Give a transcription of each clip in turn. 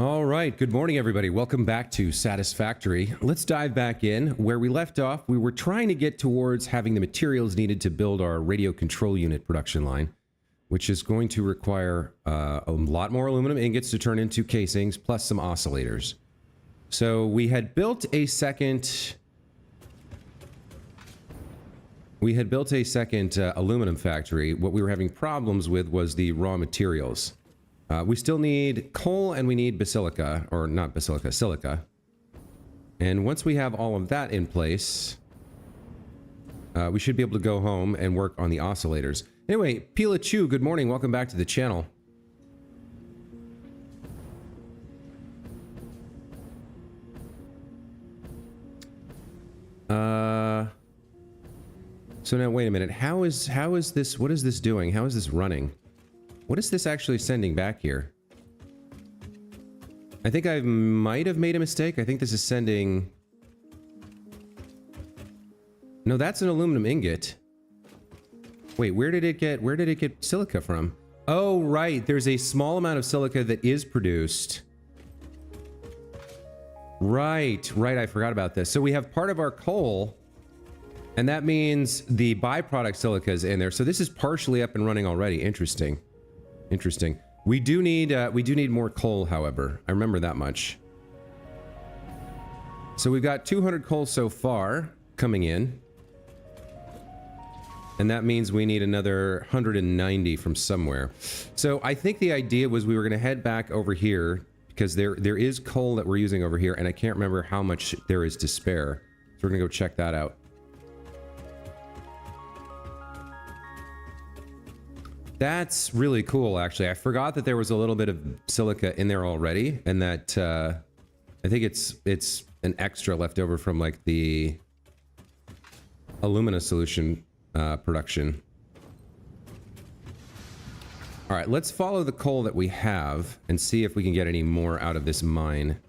All right, good morning, everybody. Welcome back to Satisfactory. Let's dive back in. Where we left off, we were trying to get towards having the materials needed to build our radio control unit production line, which is going to require a lot more aluminum ingots to turn into casings, plus some oscillators. So we had built a second... aluminum factory. What we were having problems with was the raw materials. We still need coal and we need basilica, or not basilica, silica. And once we have all of that in place, we should be able to go home and work on the oscillators. Anyway, Pilachu, good morning. Welcome back to the channel. So now wait a minute. How is this? What is this doing? How is this running? What is this actually sending back here? I think I might have made a mistake. I think this is sending... No, that's an aluminum ingot. Wait, where did it get silica from? Oh, right. There's a small amount of silica that is produced. Right, I forgot about this. So we have part of our coal, and that means the byproduct silica is in there. So this is partially up and running already. Interesting. Interesting. We do need more coal, however. I remember that much. So we've got 200 coal so far coming in. And that means we need another 190 from somewhere. So I think the idea was we were going to head back over here because there is coal that we're using over here, and I can't remember how much there is to spare. So we're going to go check that out. That's really cool, actually. I forgot that there was a little bit of silica in there already, and that I think it's an extra left over from like the alumina solution production. All right, let's follow the coal that we have and see if we can get any more out of this mine.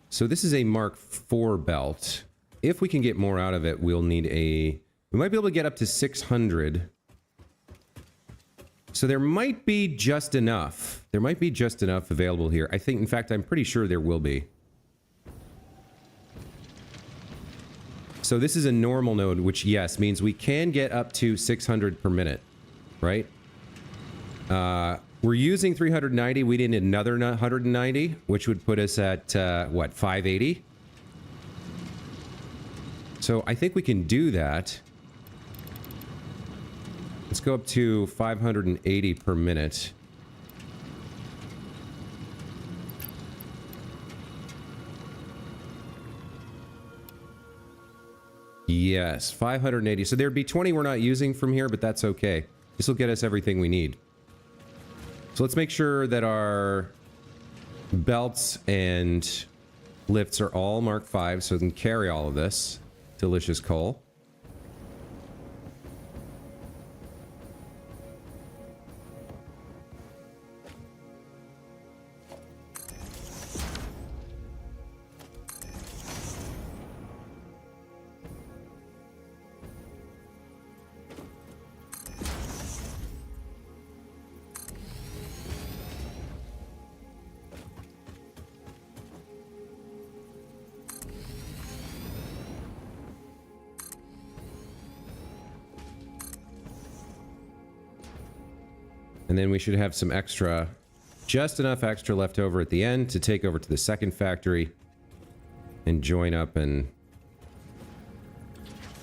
So this is a Mark IV belt. If we can get more out of it, we'll need we might be able to get up to 600. So there might be just enough. There might be just enough available here. I think, in fact, I'm pretty sure there will be. So this is a normal node, which, yes, means we can get up to 600 per minute, right? We're using 390. We need another 190, which would put us at, what, 580? So I think we can do that. Let's go up to 580 per minute. Yes, 580. So there'd be 20 we're not using from here, but that's okay. This will get us everything we need. So let's make sure that our belts and lifts are all Mark V so we can carry all of this. Delicious coal. And then we should have some extra, just enough extra left over at the end to take over to the second factory and join up and...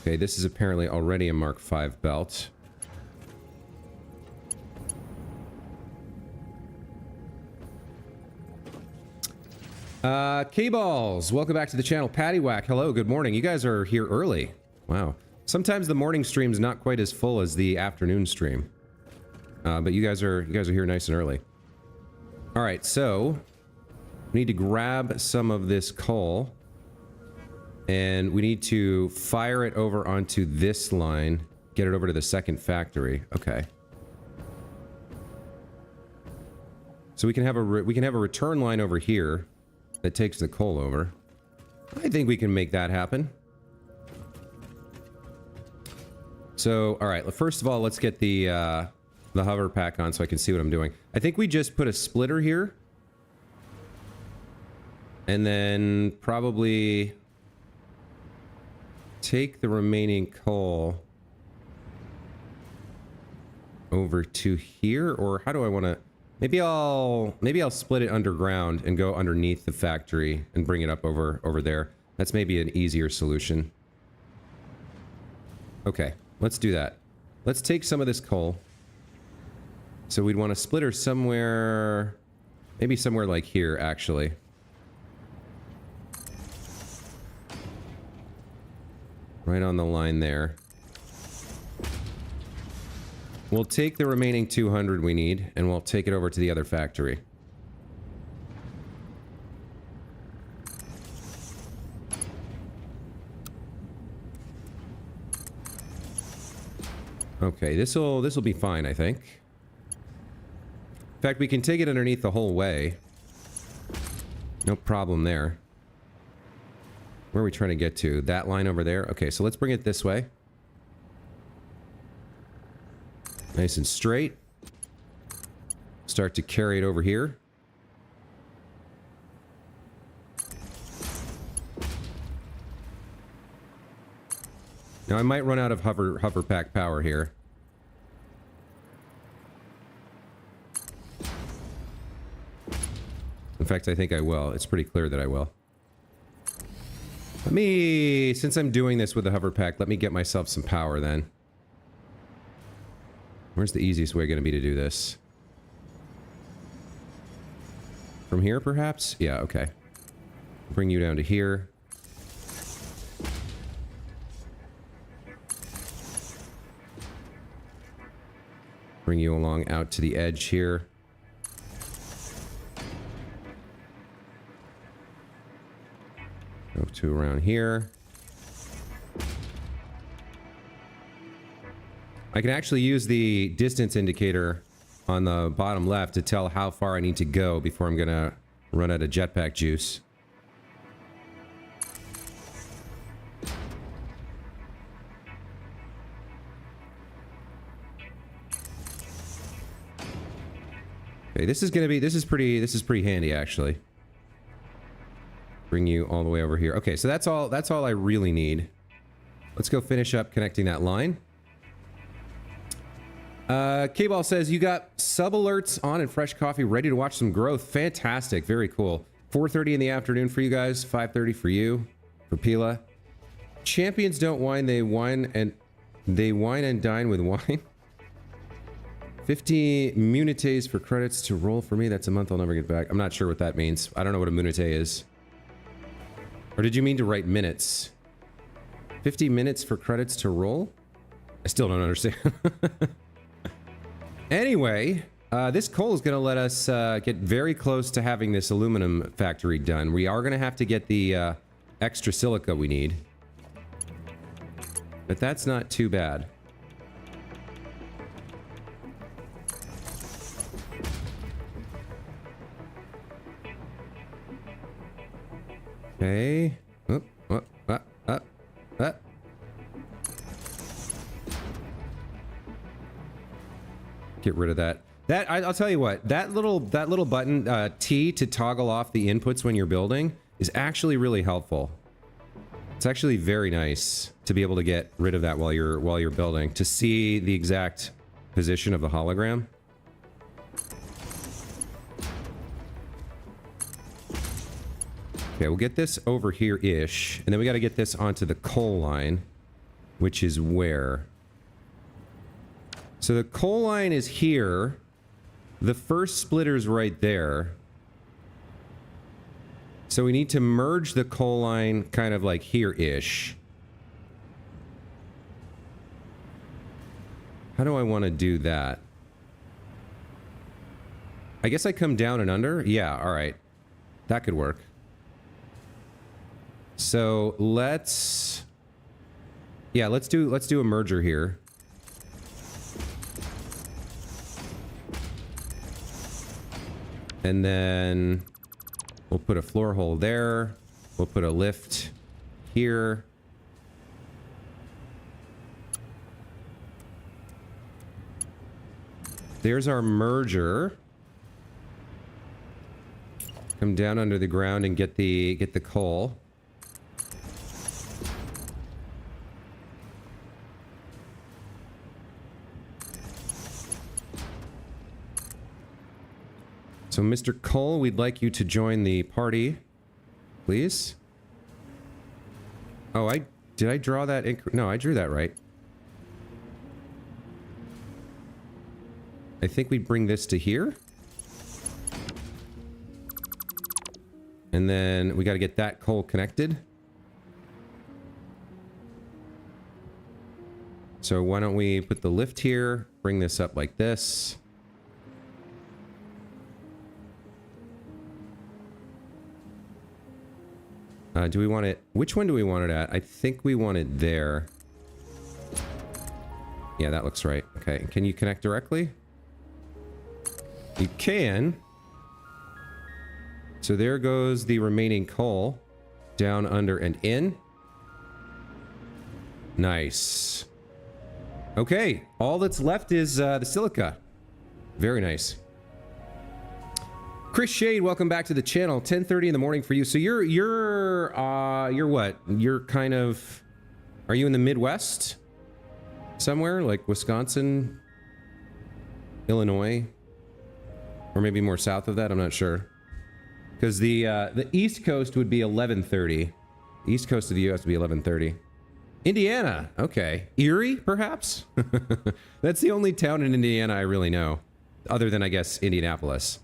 Okay, this is apparently already a Mark V belt. K-Balls, welcome back to the channel. Paddywhack, hello, good morning. You guys are here early. Wow. Sometimes the morning stream's not quite as full as the afternoon stream. But you guys are here nice and early. All right, so we need to grab some of this coal, and we need to fire it over onto this line, get it over to the second factory. Okay. So we can have a return line over here that takes the coal over. I think we can make that happen. So, all right. First of all, let's get the the hover pack on so I can see what I'm doing. I think we just put a splitter here. And then probably take the remaining coal over to here, or how do I want to... Maybe I'll split it underground and go underneath the factory and bring it up over there. That's maybe an easier solution. Okay, let's do that. Let's take some of this coal. So we'd want a splitter somewhere, maybe somewhere like here, actually. Right on the line there. We'll take the remaining 200 we need, and we'll take it over to the other factory. Okay, this'll be fine, I think. In fact, we can take it underneath the whole way. No problem there. Where are we trying to get to? That line over there? Okay, so let's bring it this way. Nice and straight. Start to carry it over here. Now I might run out of hover pack power here. In fact, I think I will. It's pretty clear that I will. Let me, since I'm doing this with the hover pack, let me get myself some power then. Where's the easiest way going to be to do this? From here, perhaps? Yeah, okay. Bring you down to here. Bring you along out to the edge here. Go to around here. I can actually use the distance indicator on the bottom left to tell how far I need to go before I'm gonna run out of jetpack juice. Okay, this is pretty handy actually. Bring you all the way over here. Okay, so that's all I really need. Let's go finish up connecting that line. K-Ball says, you got sub alerts on and fresh coffee ready to watch some growth. Fantastic. Very cool. 4:30 in the afternoon for you guys. 5:30 for you. For Pila. Champions don't whine. They whine and dine with wine. 50 munites for credits to roll for me. That's a month I'll never get back. I'm not sure what that means. I don't know what a munite is. Or did you mean to write minutes? 50 minutes for credits to roll? I still don't understand. Anyway, this coal is going to let us get very close to having this aluminum factory done. We are going to have to get the extra silica we need. But that's not too bad. Okay. Get rid of that. I'll tell you what. That little button T to toggle off the inputs when you're building is actually really helpful. It's actually very nice to be able to get rid of that while you're building, to see the exact position of the hologram. Okay, we'll get this over here-ish, and then we got to get this onto the coal line, which is where? So the coal line is here. The first splitter's right there. So we need to merge the coal line kind of like here-ish. How do I want to do that? I guess I come down and under? Yeah, all right. That could work. So let's do a merger here. And then we'll put a floor hole there. We'll put a lift here. There's our merger. Come down under the ground and get the coal. So, Mr. Cole, we'd like you to join the party, please. Oh, did I draw that? No, I drew that right. I think we bring this to here. And then we got to get that coal connected. So why don't we put the lift here, bring this up like this. Do we want it? Which one do we want it at? I think we want it there. Yeah, that looks right. Okay, can you connect directly? You can. So there goes the remaining coal. Down, under, and in. Nice. Okay, all that's left is the silica. Very nice. Chris Shade, welcome back to the channel. 10:30 in the morning for you. So you're what? You're kind of, are you in the Midwest? Somewhere like Wisconsin, Illinois, or maybe more south of that. I'm not sure. Because the East Coast would be 11:30. East Coast of the U.S. would be 11:30. Indiana. Okay. Erie, perhaps? That's the only town in Indiana I really know, other than I guess Indianapolis.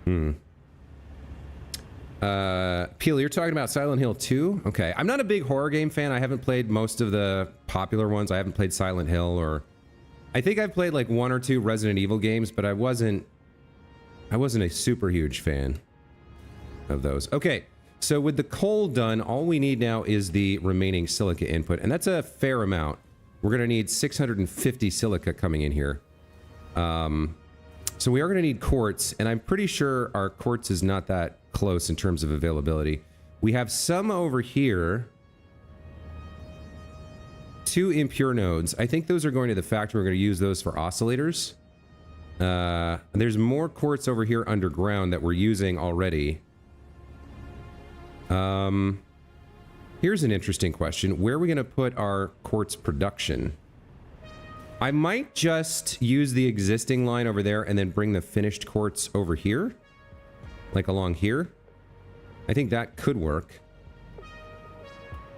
Peel, you're talking about Silent Hill 2? Okay. I'm not a big horror game fan. I haven't played most of the popular ones. I haven't played Silent Hill, or I think I've played like 1 or 2 Resident Evil games, but I wasn't a super huge fan of those. Okay. So with the coal done, all we need now is the remaining silica input, and that's a fair amount. We're going to need 650 silica coming in here. So we are going to need quartz, and I'm pretty sure our quartz is not that close in terms of availability. We have some over here. 2 impure nodes. I think those are going to the factory. We're going to use those for oscillators. There's more quartz over here underground that we're using already. Here's an interesting question. Where are we going to put our quartz production? I might just use the existing line over there and then bring the finished quartz over here. Like along here. I think that could work.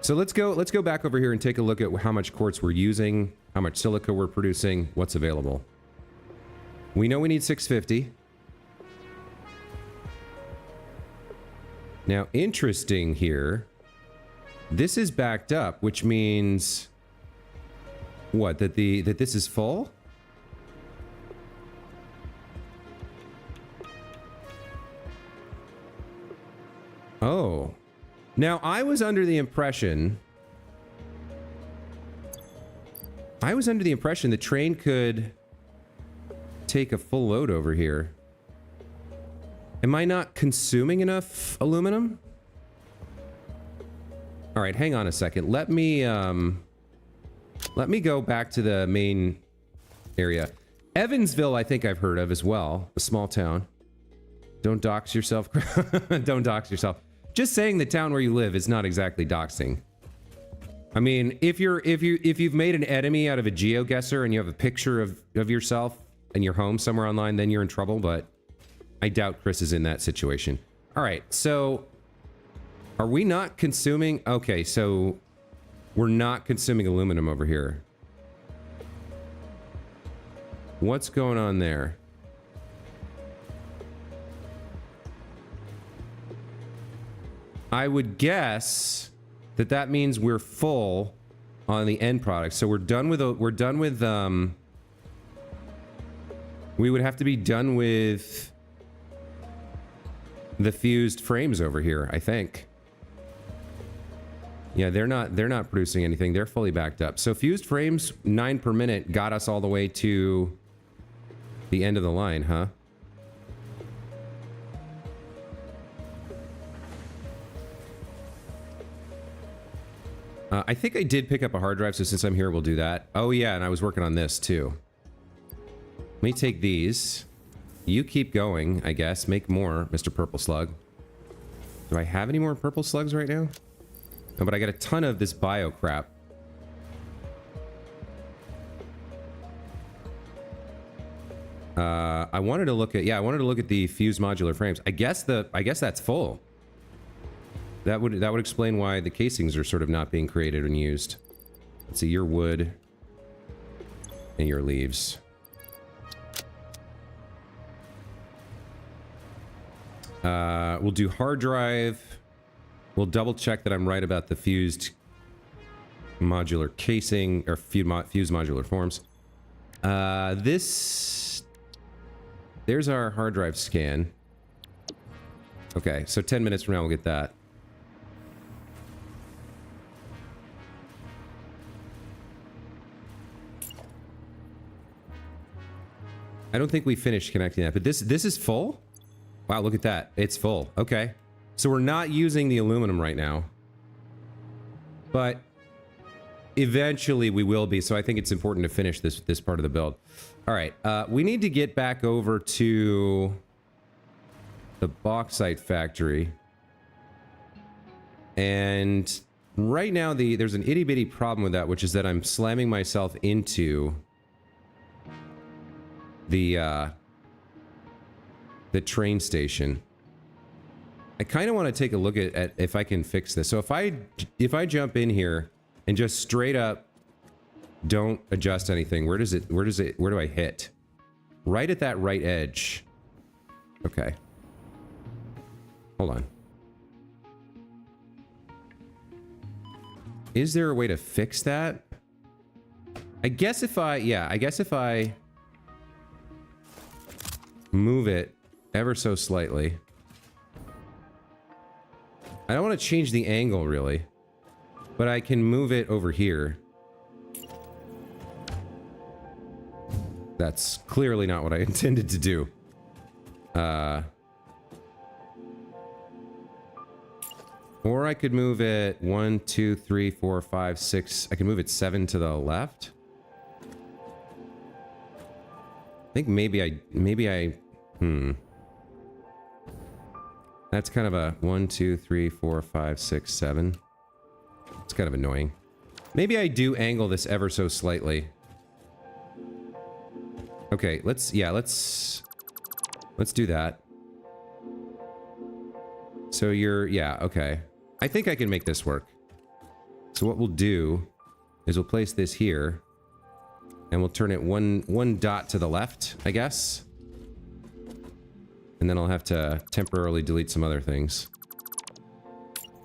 So let's go back over here and take a look at how much quartz we're using, how much silica we're producing, what's available. We know we need 650. Now, interesting here. This is backed up, which means what? That this is full? Oh. Now, I was under the impression the train could take a full load over here. Am I not consuming enough aluminum? All right, hang on a second. Let me go back to the main area. Evansville, I think I've heard of as well, a small town. Don't dox yourself. Don't dox yourself. Just saying the town where you live is not exactly doxing. I mean, if you've made an enemy out of a GeoGuessr and you have a picture of yourself and your home somewhere online, then you're in trouble, but I doubt Chris is in that situation. All right, so are we not consuming? Okay, so we're not consuming aluminum over here. What's going on there? I would guess that means we're full on the end product. So we're done with we would have to be done with the fused frames over here, I think. Yeah, they're not producing anything. They're fully backed up. So fused frames, 9 per minute, got us all the way to the end of the line, huh? I think I did pick up a hard drive, so since I'm here, we'll do that. Oh yeah, and I was working on this too. Let me take these. You keep going, I guess. Make more, Mr. Purple Slug. Do I have any more purple slugs right now? No, but I got a ton of this bio crap. I wanted to look at, yeah, I wanted to look at the fused modular frames. I guess that's full. That would explain why the casings are sort of not being created and used. Let's see, your wood and your leaves. We'll do hard drive. We'll double check that I'm right about the fused modular casing or fused modular forms. There's our hard drive scan. Okay, so 10 minutes from now we'll get that. I don't think we finished connecting that, but this is full? Wow, look at that. It's full. Okay. So we're not using the aluminum right now. But eventually we will be, so I think it's important to finish this part of the build. All right, we need to get back over to the bauxite factory. And right now there's an itty-bitty problem with that, which is that I'm slamming myself into the train station. I kind of want to take a look at if I can fix this. So if I jump in here and just straight up don't adjust anything, where do I hit? Right at that right edge. Okay. Hold on. Is there a way to fix that? I guess if I move it ever so slightly. I don't want to change the angle really, but I can move it over here. That's clearly not what I intended to do. Or I could move it 1, 2, 3, 4, 5, 6. I can move it 7 to the left. I think maybe I That's kind of a 1, 2, 3, 4, 5, 6, 7. It's kind of annoying. Maybe I do angle this ever so slightly. Okay, let's do that. So okay. I think I can make this work. So what we'll do is we'll place this here and we'll turn it one dot to the left, I guess. And then I'll have to temporarily delete some other things.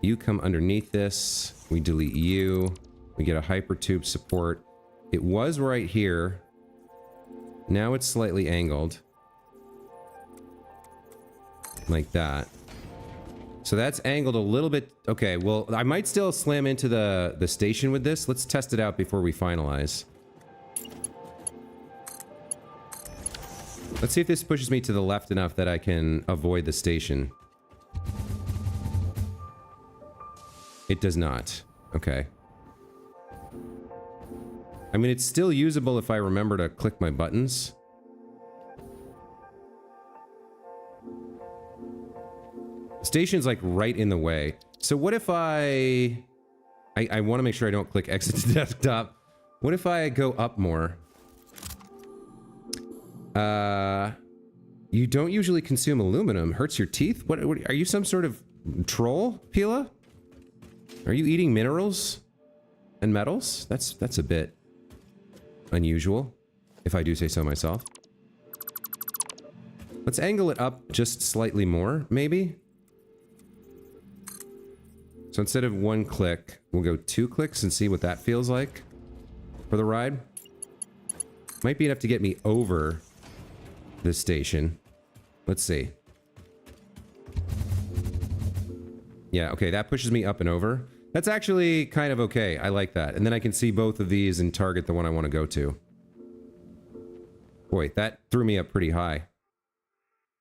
You come underneath this. We delete you. We get a hypertube support. It was right here. Now it's slightly angled. Like that. So that's angled a little bit. Okay, well, I might still slam into the station with this. Let's test it out before we finalize. Let's see if this pushes me to the left enough that I can avoid the station. It does not. Okay. I mean, it's still usable if I remember to click my buttons. The station's like right in the way. So what if I want to make sure I don't click exit to desktop. What if I go up more? You don't usually consume aluminum. Hurts your teeth? What are you, some sort of troll, Pila? Are you eating minerals and metals? That's a bit unusual, if I do say so myself. Let's angle it up just slightly more, maybe. So instead of 1 click, we'll go 2 clicks and see what that feels like for the ride. Might be enough to get me over this station. Let's see. Yeah, okay, that pushes me up and over. That's actually kind of okay. I like that. And then I can see both of these and target the one I want to go to. Boy, that threw me up pretty high.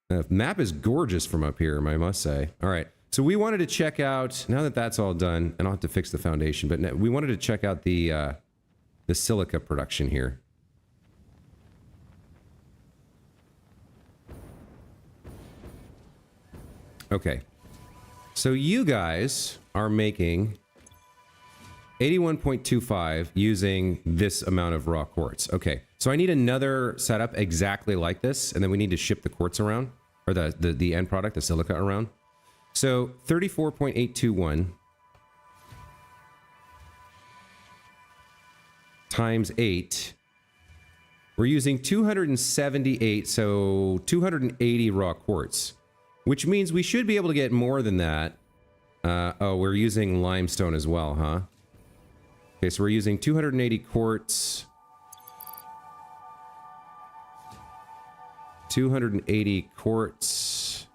The map is gorgeous from up here, I must say. All right, so we wanted to check out, now that that's all done, and I'll have to fix the foundation, but we wanted to check out the silica production here. Okay. So you guys are making 81.25 using this amount of raw quartz. Okay. So I need another setup exactly like this, and then we need to ship the quartz around, or the end product, the silica around. So 34.821 times 8. We're using 278, so 280 raw quartz, which means we should be able to get more than that. Oh, we're using limestone as well, huh? Okay, so we're using 280 quartz. 280 quartz.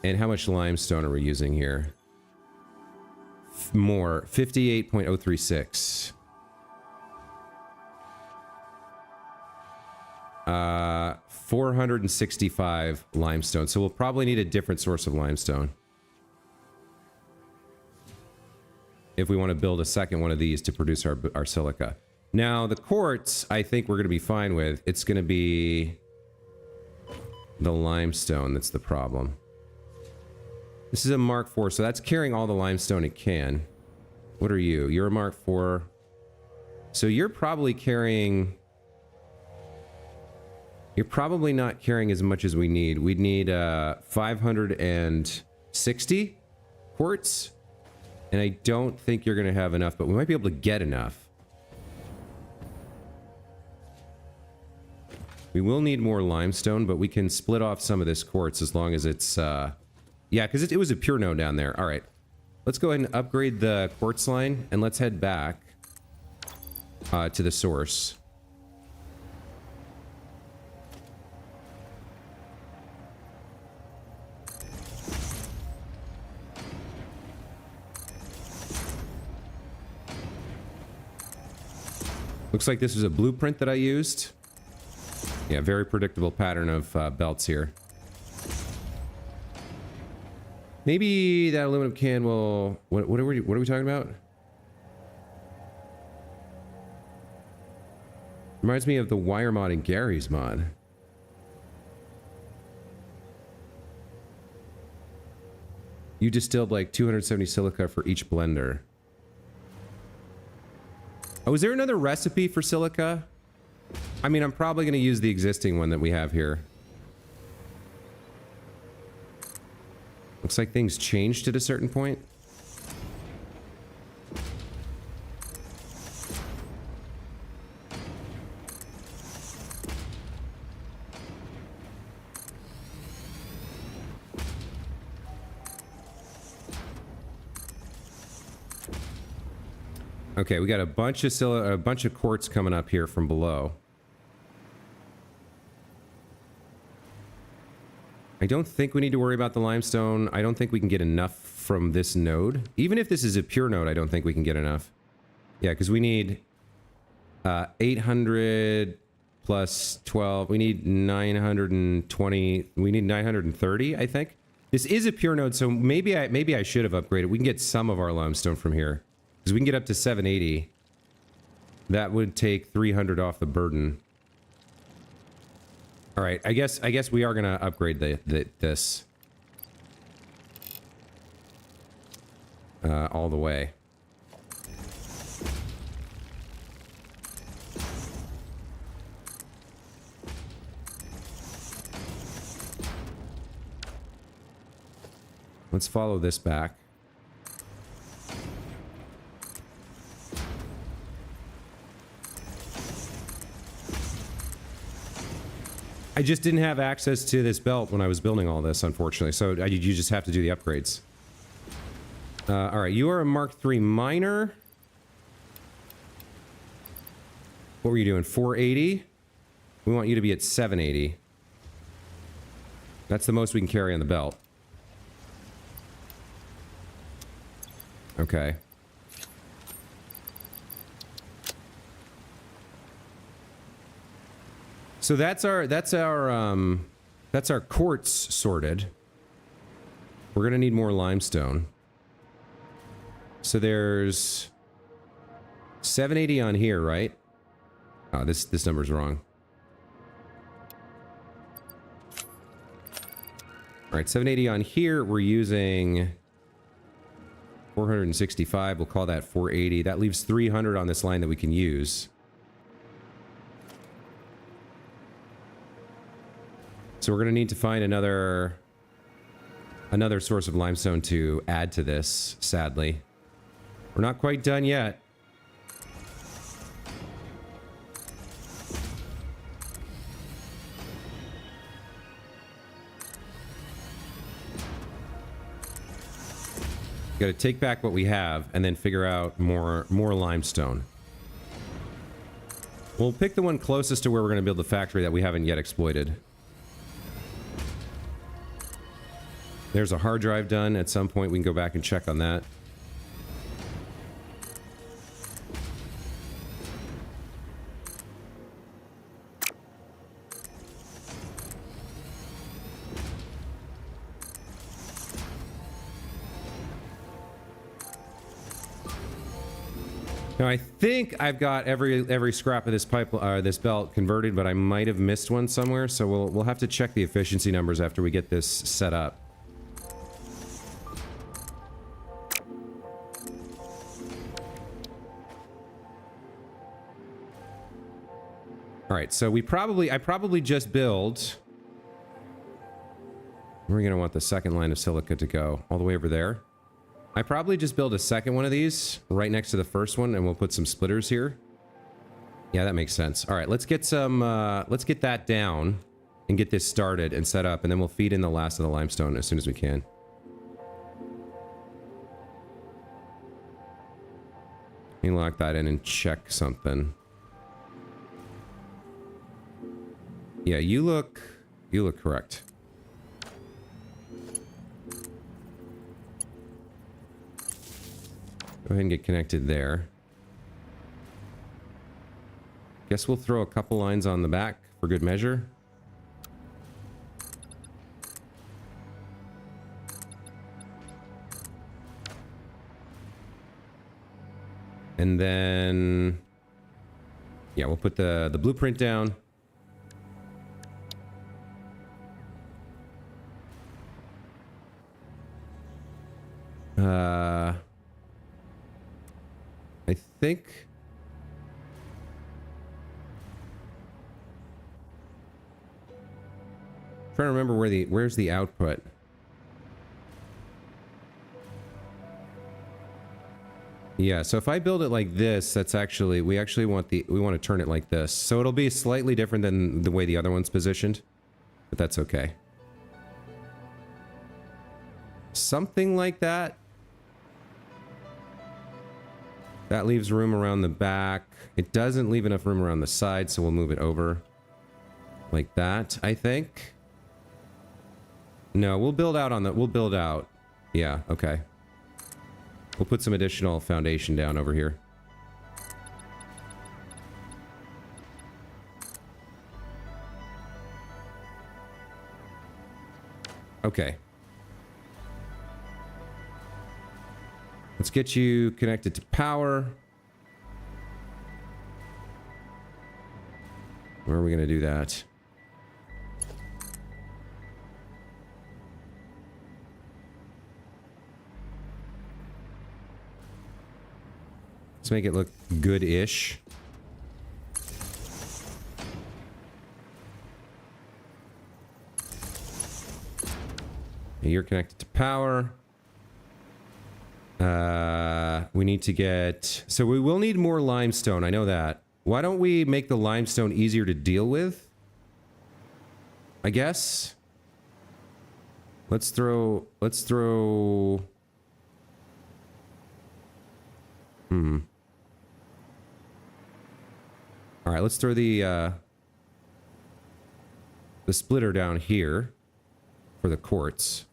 And how much limestone are we using here? More, 58.036. 465 limestone. So we'll probably need a different source of limestone if we want to build a second one of these to produce our silica. Now, the quartz, I think we're going to be fine with. It's going to be the limestone that's the problem. This is a Mark IV, so that's carrying all the limestone it can. What are you? You're a Mark IV. So you're probably carrying... You're probably not carrying as much as we need. We'd need 560 quartz. And I don't think you're going to have enough, but we might be able to get enough. We will need more limestone, but we can split off some of this quartz as long as it's... yeah, because it was a pure node down there. All right. Let's go ahead and upgrade the quartz line, and let's head back to the source. Looks like this is a blueprint that I used. Yeah, very predictable pattern of belts here. Maybe that aluminum can will... What are we talking about? Reminds me of the wire mod in Gary's mod. You distilled like 270 silica for each blender. Oh, is there another recipe for silica? I mean, I'm probably going to use the existing one that we have here. Looks like things changed at a certain point. Okay, we got a bunch of quartz coming up here from below. I don't think we need to worry about the limestone. I don't think we can get enough from this node. Even if this is a pure node, I don't think we can get enough. Yeah, because we need 800 plus 12. We need 920. We need 930, I think. This is a pure node, so maybe I should have upgraded. We can get some of our limestone from here. Because we can get up to 780. That would take 300 off the burden. All right, I guess we are gonna upgrade this all the way. Let's follow this back. I just didn't have access to this belt when I was building all this, unfortunately. So you just have to do the upgrades. All right, you are a Mark III miner. What were you doing? 480? We want you to be at 780. That's the most we can carry on the belt. Okay. So that's our quartz sorted. We're gonna need more limestone. So there's 780 on here, right? Oh, this number's wrong. All right, 780 on here. We're using 465. We'll call that 480. That leaves 300 on this line that we can use. So we're going to need to find another source of limestone to add to this, sadly. We're not quite done yet. Got to take back what we have and then figure out more limestone. We'll pick the one closest to where we're going to build the factory that we haven't yet exploited. There's a hard drive done. At some point we can go back and check on that. Now I think I've got every scrap of this pipe, this belt converted, but I might have missed one somewhere. So we'll have to check the efficiency numbers after we get this set up. All right, so I probably just build. We're gonna want the second line of silica to go all the way over there. I probably just build a second one of these right next to the first one, and we'll put some splitters here. Yeah, that makes sense. All right, let's get that down and get this started and set up, and then we'll feed in the last of the limestone as soon as we can. Let me lock that in and check something. Yeah, you look correct. Go ahead and get connected there. Guess we'll throw a couple lines on the back for good measure. And then, yeah, we'll put the blueprint down. I think trying to remember where's the output. Yeah, so if I build it like this, that's actually we want to turn it like this. So it'll be slightly different than the way the other one's positioned, but that's okay. Something like that. That leaves room around the back. It doesn't leave enough room around the side, so we'll move it over like that, I think. No, we'll build out. Yeah, okay. We'll put some additional foundation down over here. Okay. Let's get you connected to power. Where are we going to do that? Let's make it look good-ish. You're connected to power. We need to get... So we will need more limestone, I know that. Why don't we make the limestone easier to deal with? I guess. Let's throw... Alright, let's throw the splitter down here for the quartz.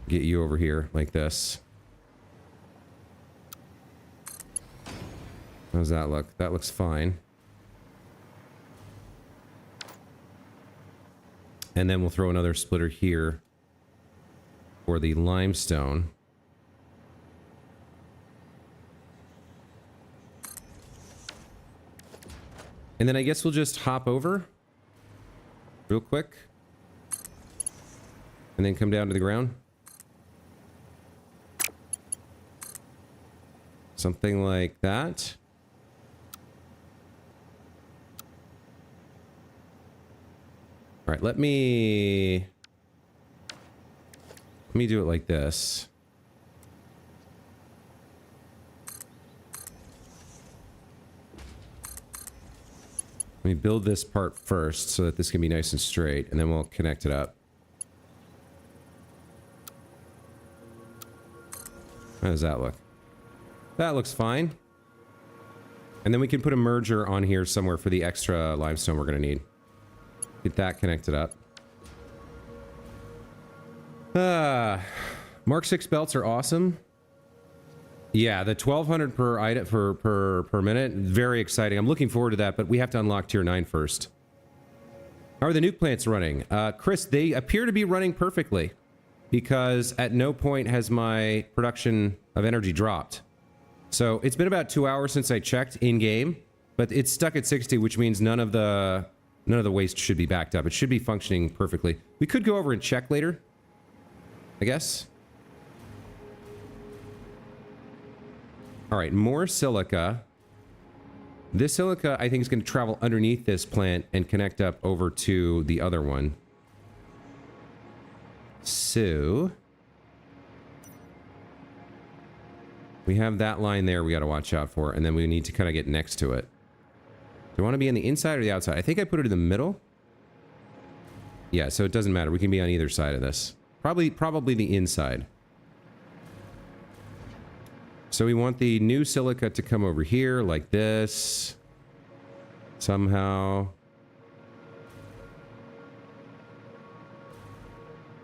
Get you over here like this. How does that look? That looks fine. And then we'll throw another splitter here for the limestone. And then I guess we'll just hop over real quick. And then come down to the ground. Something like that. All right, let me do it like this. Let me build this part first so that this can be nice and straight, and then we'll connect it up. How does that look? That looks fine. And then we can put a merger on here somewhere for the extra limestone we're going to need. Get that connected up. Mark 6 belts are awesome. Yeah, the 1200 per item per minute, very exciting. I'm looking forward to that, but we have to unlock tier 9 first. How are the nuke plants running? Chris, they appear to be running perfectly because at no point has my production of energy dropped. So it's been about 2 hours since I checked in game, but it's stuck at 60, which means none of the waste should be backed up. It should be functioning perfectly. We could go over and check later, I guess. All right, more silica. This silica, I think, is going to travel underneath this plant and connect up over to the other one. So we have that line there we got to watch out for, and then we need to kind of get next to it. Do I want to be on the inside or the outside? I think I put it in the middle. Yeah, so it doesn't matter. We can be on either side of this. Probably the inside. So we want the new silica to come over here like this. Somehow.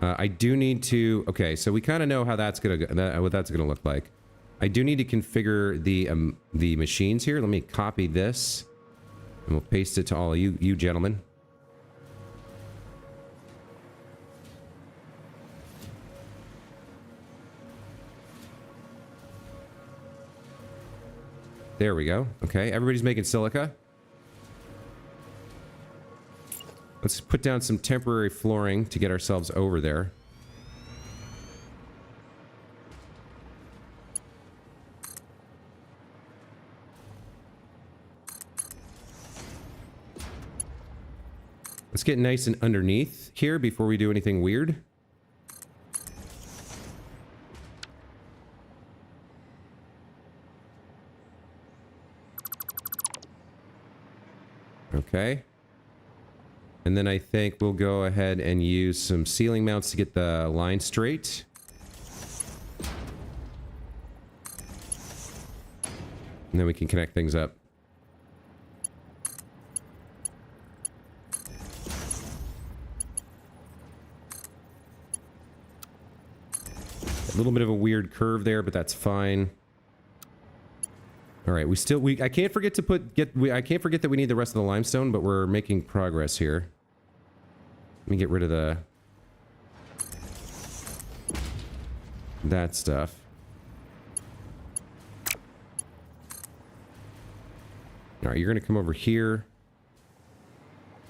I do need to... Okay, so we kind of know how that's gonna go, what that's gonna look like. I do need to configure the machines here. Let me copy this, and we'll paste it to all of you gentlemen. There we go. Okay, everybody's making silica. Let's put down some temporary flooring to get ourselves over there. Let's get nice and underneath here before we do anything weird. Okay. And then I think we'll go ahead and use some ceiling mounts to get the line straight. And then we can connect things up. A little bit of a weird curve there, but that's fine. All right, I can't forget to I can't forget that we need the rest of the limestone, but we're making progress here. Let me get rid of that stuff. All right, you're going to come over here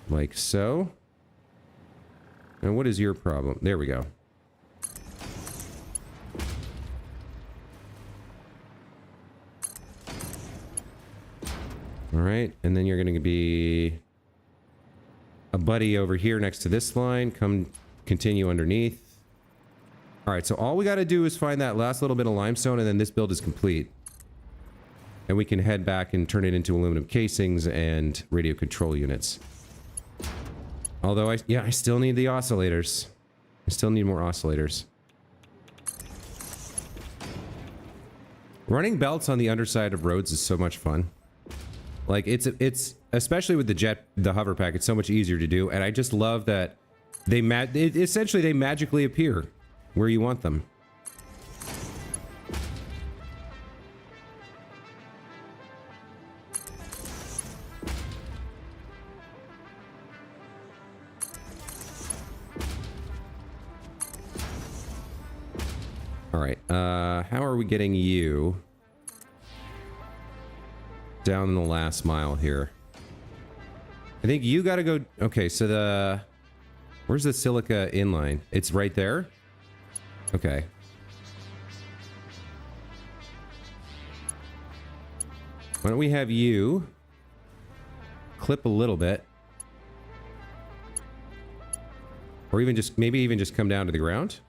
like so. And what is your problem? There we go. All right, and then you're going to be a buddy over here next to this line. Continue underneath. All right, so all we got to do is find that last little bit of limestone, and then this build is complete. And we can head back and turn it into aluminum casings and radio control units. Although, I still need the oscillators. I still need more oscillators. Running belts on the underside of roads is so much fun. Like, it's especially with the hover pack, it's so much easier to do, and I just love that essentially they magically appear where you want them. All right, how are we getting you down in the last mile here? I think you gotta go... Okay, so the... Where's the silica inline? It's right there? Okay. Why don't we have you clip a little bit? Or even just... Maybe even just come down to the ground?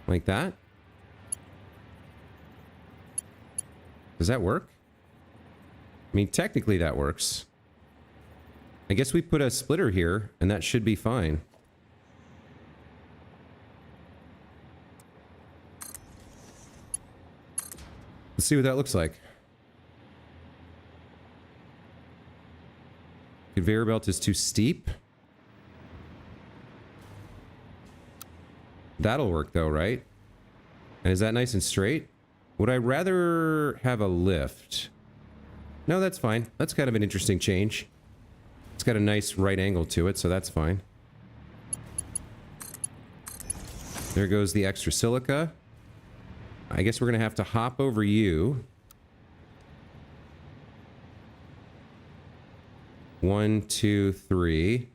Like that? Does that work? I mean, technically that works. I guess we put a splitter here, and that should be fine. Let's see what that looks like. Conveyor belt is too steep. That'll work though, right? And is that nice and straight? Would I rather have a lift? No, that's fine. That's kind of an interesting change. It's got a nice right angle to it, so that's fine. There goes the extra silica. I guess we're going to have to hop over you. 1, 2, 3.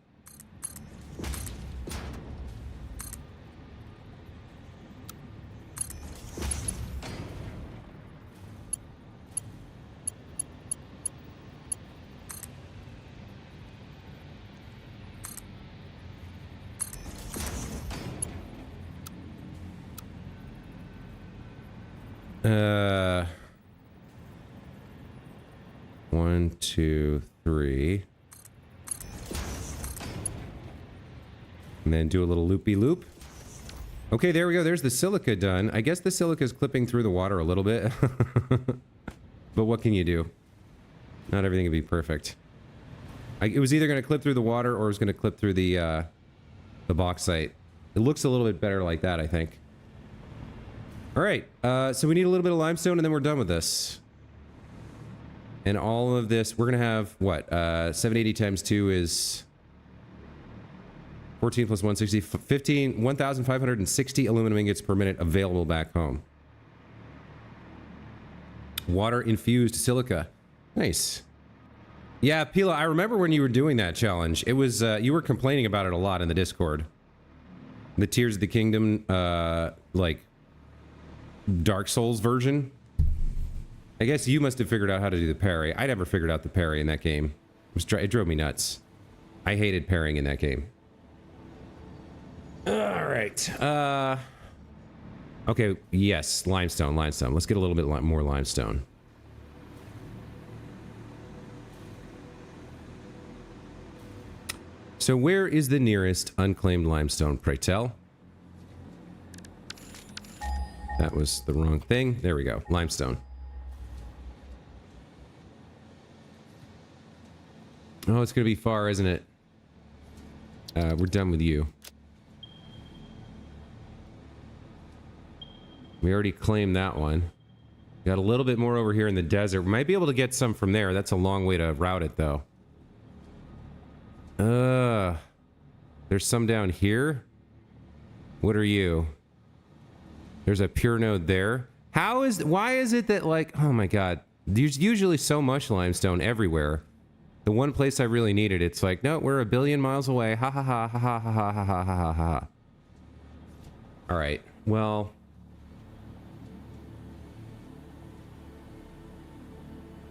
One, two, three. And then do a little loopy loop. Okay, there we go. There's the silica done. I guess the silica is clipping through the water a little bit. But what can you do? Not everything can be perfect. It was either going to clip through the water or it was going to clip through the bauxite. It looks a little bit better like that, I think. All right, so we need a little bit of limestone and then we're done with this. And all of this, we're going to have, what, 780 times 2 is 14 plus 160, 1,560 aluminum ingots per minute available back home. Water-infused silica. Nice. Yeah, Pila, I remember when you were doing that challenge. It was, you were complaining about it a lot in the Discord. The Tears of the Kingdom, like, Dark Souls version. I guess you must have figured out how to do the parry. I never figured out the parry in that game. It drove me nuts. I hated parrying in that game. Alright. Okay, yes, limestone. Let's get a little bit more limestone. So where is the nearest unclaimed limestone, pray tell? That was the wrong thing. There we go. Limestone. Oh, it's going to be far, isn't it? We're done with you. We already claimed that one. Got a little bit more over here in the desert. We might be able to get some from there. That's a long way to route it, though. There's some down here. What are you? There's a pure node there. Why is it that, like, oh my god, there's usually so much limestone everywhere. The one place I really need it, it's like, no, we're a billion miles away. Ha ha ha ha ha ha ha ha ha ha ha. All right, well,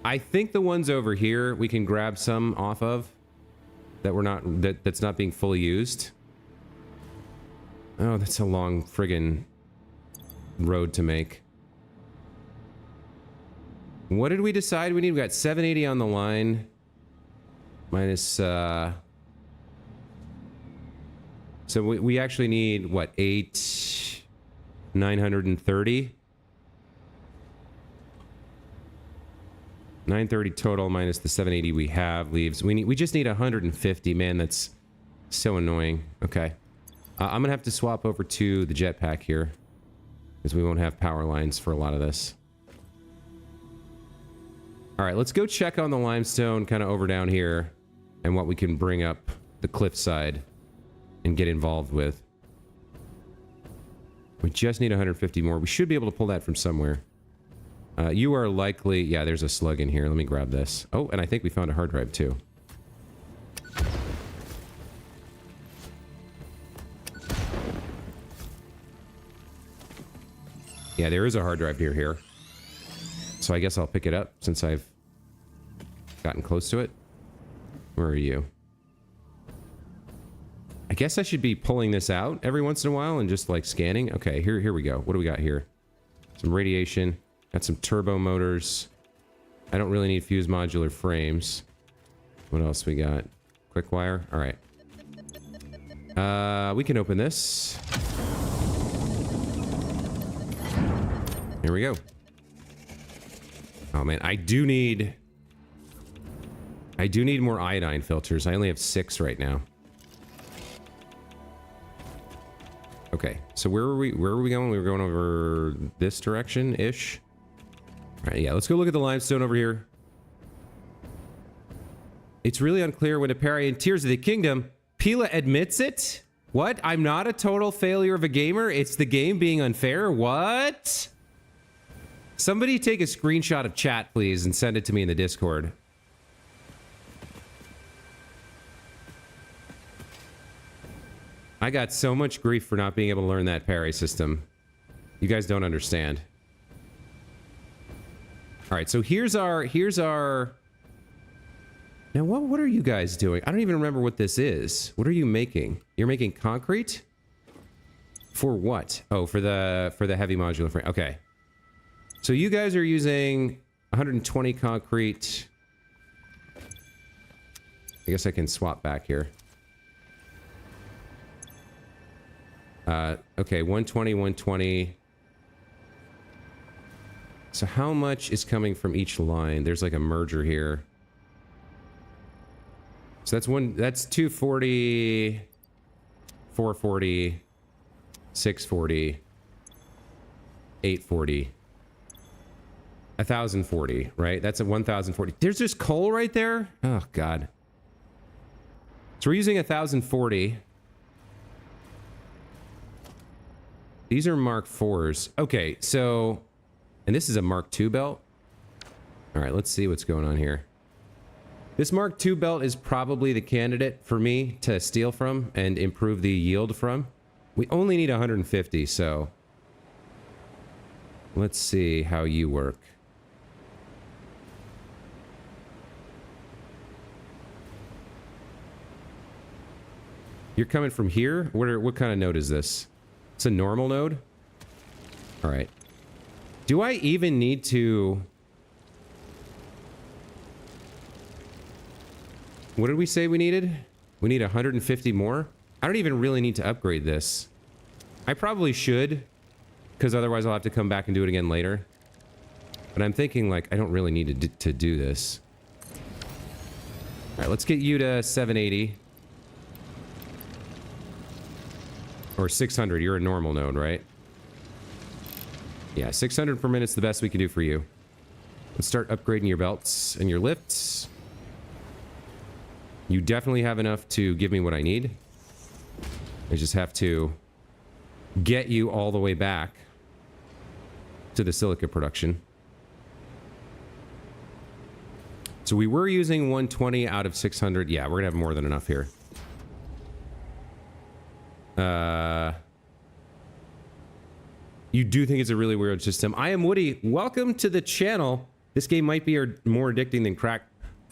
I think the ones over here we can grab some off of that that's not being fully used. Oh, that's a long friggin' road to make. What did we decide we need? We got 780 on the line. Minus, so we actually need, what, 930? 930 total minus the 780 we have leaves. We just need 150, man, that's so annoying. Okay. I'm gonna have to swap over to the jetpack here, because we won't have power lines for a lot of this. Alright, let's go check on the limestone kind of over down here. And what we can bring up the cliffside and get involved with. We just need 150 more. We should be able to pull that from somewhere. You are likely... Yeah, there's a slug in here. Let me grab this. Oh, and I think we found a hard drive, too. Yeah, there is a hard drive near here. So I guess I'll pick it up since I've gotten close to it. Where are you? I guess I should be pulling this out every once in a while and just like scanning. Okay, here we go. What do we got here? Some radiation. Got some turbo motors. I don't really need fuse modular frames. What else we got? Quick wire. All right. We can open this. Here we go. Oh man, I do need more iodine filters. I only have 6 right now. Okay, so where were we going? We were going over this direction-ish. All right, yeah, let's go look at the limestone over here. It's really unclear when to parry in Tears of the Kingdom. Pila admits it? What? I'm not a total failure of a gamer? It's the game being unfair? What? Somebody take a screenshot of chat, please, and send it to me in the Discord. I got so much grief for not being able to learn that parry system. You guys don't understand. All right, so here's our... Now, what are you guys doing? I don't even remember what this is. What are you making? You're making concrete? For what? Oh, for the heavy modular frame. Okay. So you guys are using 120 concrete. I guess I can swap back here. Okay, 120, 120. So how much is coming from each line? There's like a merger here. So that's 240, 440, 640, 840. 1,040, right? That's a 1,040. There's just coal right there? Oh, God. So we're using 1,040. These are Mark IVs. Okay, so... And this is a Mark II belt? Alright, let's see what's going on here. This Mark II belt is probably the candidate for me to steal from and improve the yield from. We only need 150, so... Let's see how you work. You're coming from here? What kind of node is this? It's a normal node? Alright. Do I even need to... What did we say we needed? We need 150 more? I don't even really need to upgrade this. I probably should, because otherwise I'll have to come back and do it again later. But I'm thinking, like, I don't really need to do this. Alright, let's get you to 780. Or 600, you're a normal node, right? Yeah, 600 per minute's the best we can do for you. Let's start upgrading your belts and your lifts. You definitely have enough to give me what I need. I just have to get you all the way back to the silica production. So we were using 120 out of 600. Yeah, we're gonna have more than enough here. You do think it's a really weird system. I am Woody. Welcome to the channel. This game might be more addicting than crack.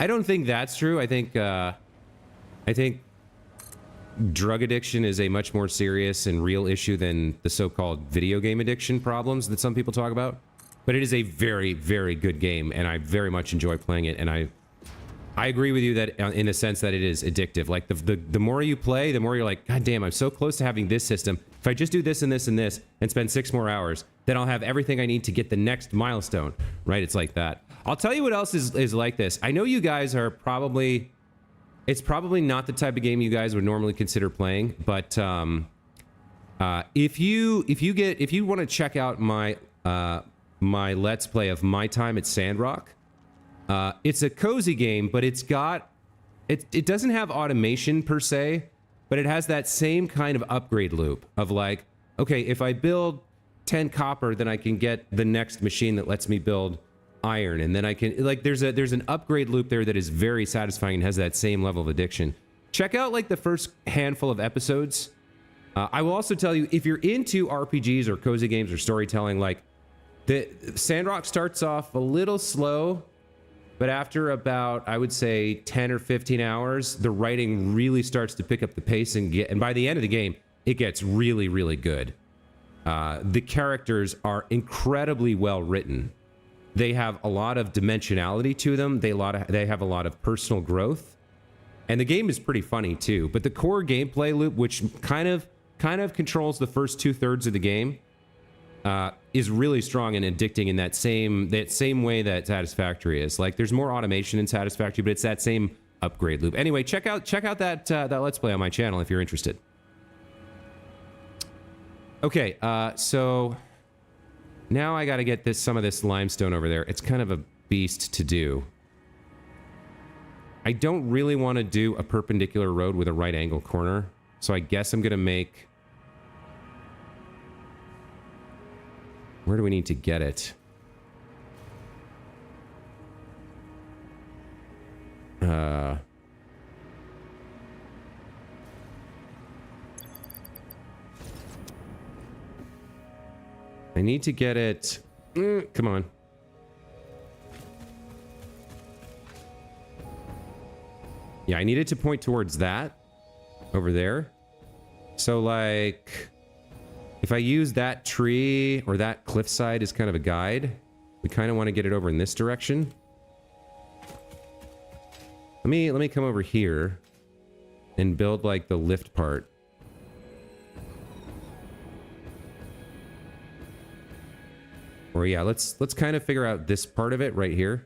I don't think that's true. I think drug addiction is a much more serious and real issue than the so-called video game addiction problems that some people talk about. But it is a very, very good game, and I very much enjoy playing it. And I agree with you that in a sense that it is addictive. Like the more you play, the more you're like, God damn, I'm so close to having this system. If I just do this and this and this and spend 6 more hours, then I'll have everything I need to get the next milestone, right? It's like that. I'll tell you what else is like this. I know you guys are probably, it's probably not the type of game you guys would normally consider playing, but if you want to check out my my Let's Play of My Time at Sandrock, it's a cozy game, but it doesn't have automation per se, but it has that same kind of upgrade loop of like, okay, if I build 10 copper, then I can get the next machine that lets me build iron. And then I can, like, there's an upgrade loop there that is very satisfying and has that same level of addiction. Check out, like, the first handful of episodes. I will also tell you, if you're into RPGs or cozy games or storytelling, like, the Sandrock starts off a little slow, but after about, I would say, 10 or 15 hours, the writing really starts to pick up the pace, and by the end of the game, it gets really, really good. The characters are incredibly well written. They have a lot of dimensionality to them. They have a lot of personal growth, and the game is pretty funny too. But the core gameplay loop, which kind of controls the first 2/3 of the game, is really strong and addicting in that same way that Satisfactory is. Like, there's more automation in Satisfactory, but it's that same upgrade loop. Anyway, check out that Let's Play on my channel if you're interested. Okay, so now I got to get some of this limestone over there. It's kind of a beast to do. I don't really want to do a perpendicular road with a right angle corner, so I guess I'm going to make... Where do we need to get it? I need to get it... come on. Yeah, I need it to point towards that. Over there. So, like... If I use that tree or that cliffside as kind of a guide, we kind of want to get it over in this direction. Let me come over here and build like the lift part. Or yeah, let's kind of figure out this part of it right here.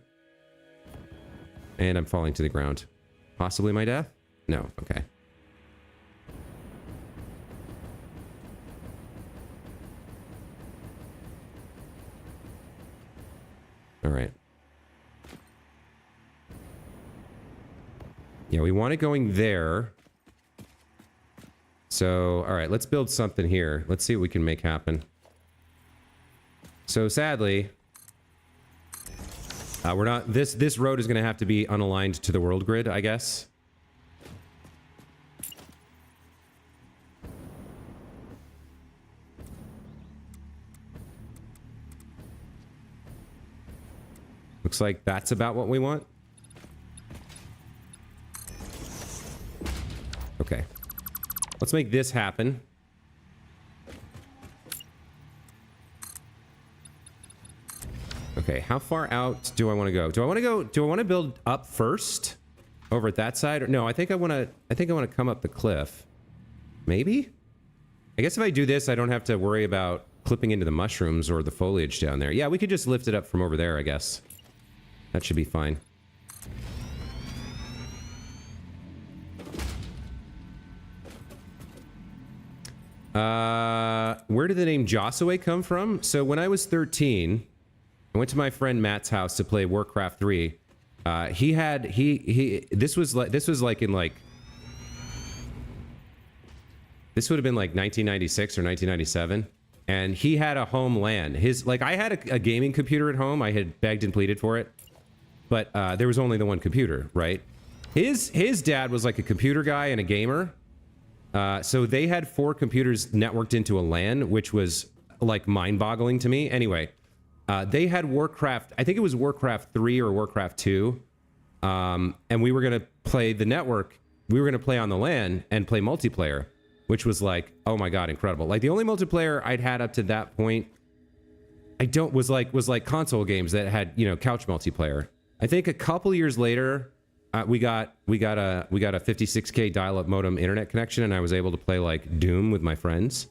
And I'm falling to the ground. Possibly my death? No, okay. All right. Yeah, we want it going there. So, all right, let's build something here. Let's see what we can make happen. So, sadly, we're not... This road is going to have to be unaligned to the world grid, I guess. Looks like that's about what we want. Okay. Let's make this happen. Okay, how far out do I want to go? Do I want to build up first? Over at that side? Or, no, I think I want to come up the cliff. Maybe? I guess if I do this, I don't have to worry about clipping into the mushrooms or the foliage down there. Yeah, we could just lift it up from over there, I guess. That should be fine. Where did the name Josue come from? So when I was 13, I went to my friend Matt's house to play Warcraft 3. This was like in like... This would have been like 1996 or 1997. And he had a home LAN. I had a gaming computer at home. I had begged and pleaded for it. But there was only the one computer, right? His dad was like a computer guy and a gamer. So they had 4 computers networked into a LAN, which was like mind-boggling to me. Anyway, they had Warcraft, I think it was Warcraft 3 or Warcraft 2. And we were going to play the network. We were going to play on the LAN and play multiplayer, which was like, oh my God, incredible. Like the only multiplayer I'd had up to that point, was like console games that had, you know, couch multiplayer. I think a couple years later, we got a 56K dial-up modem internet connection, and I was able to play like Doom with my friends.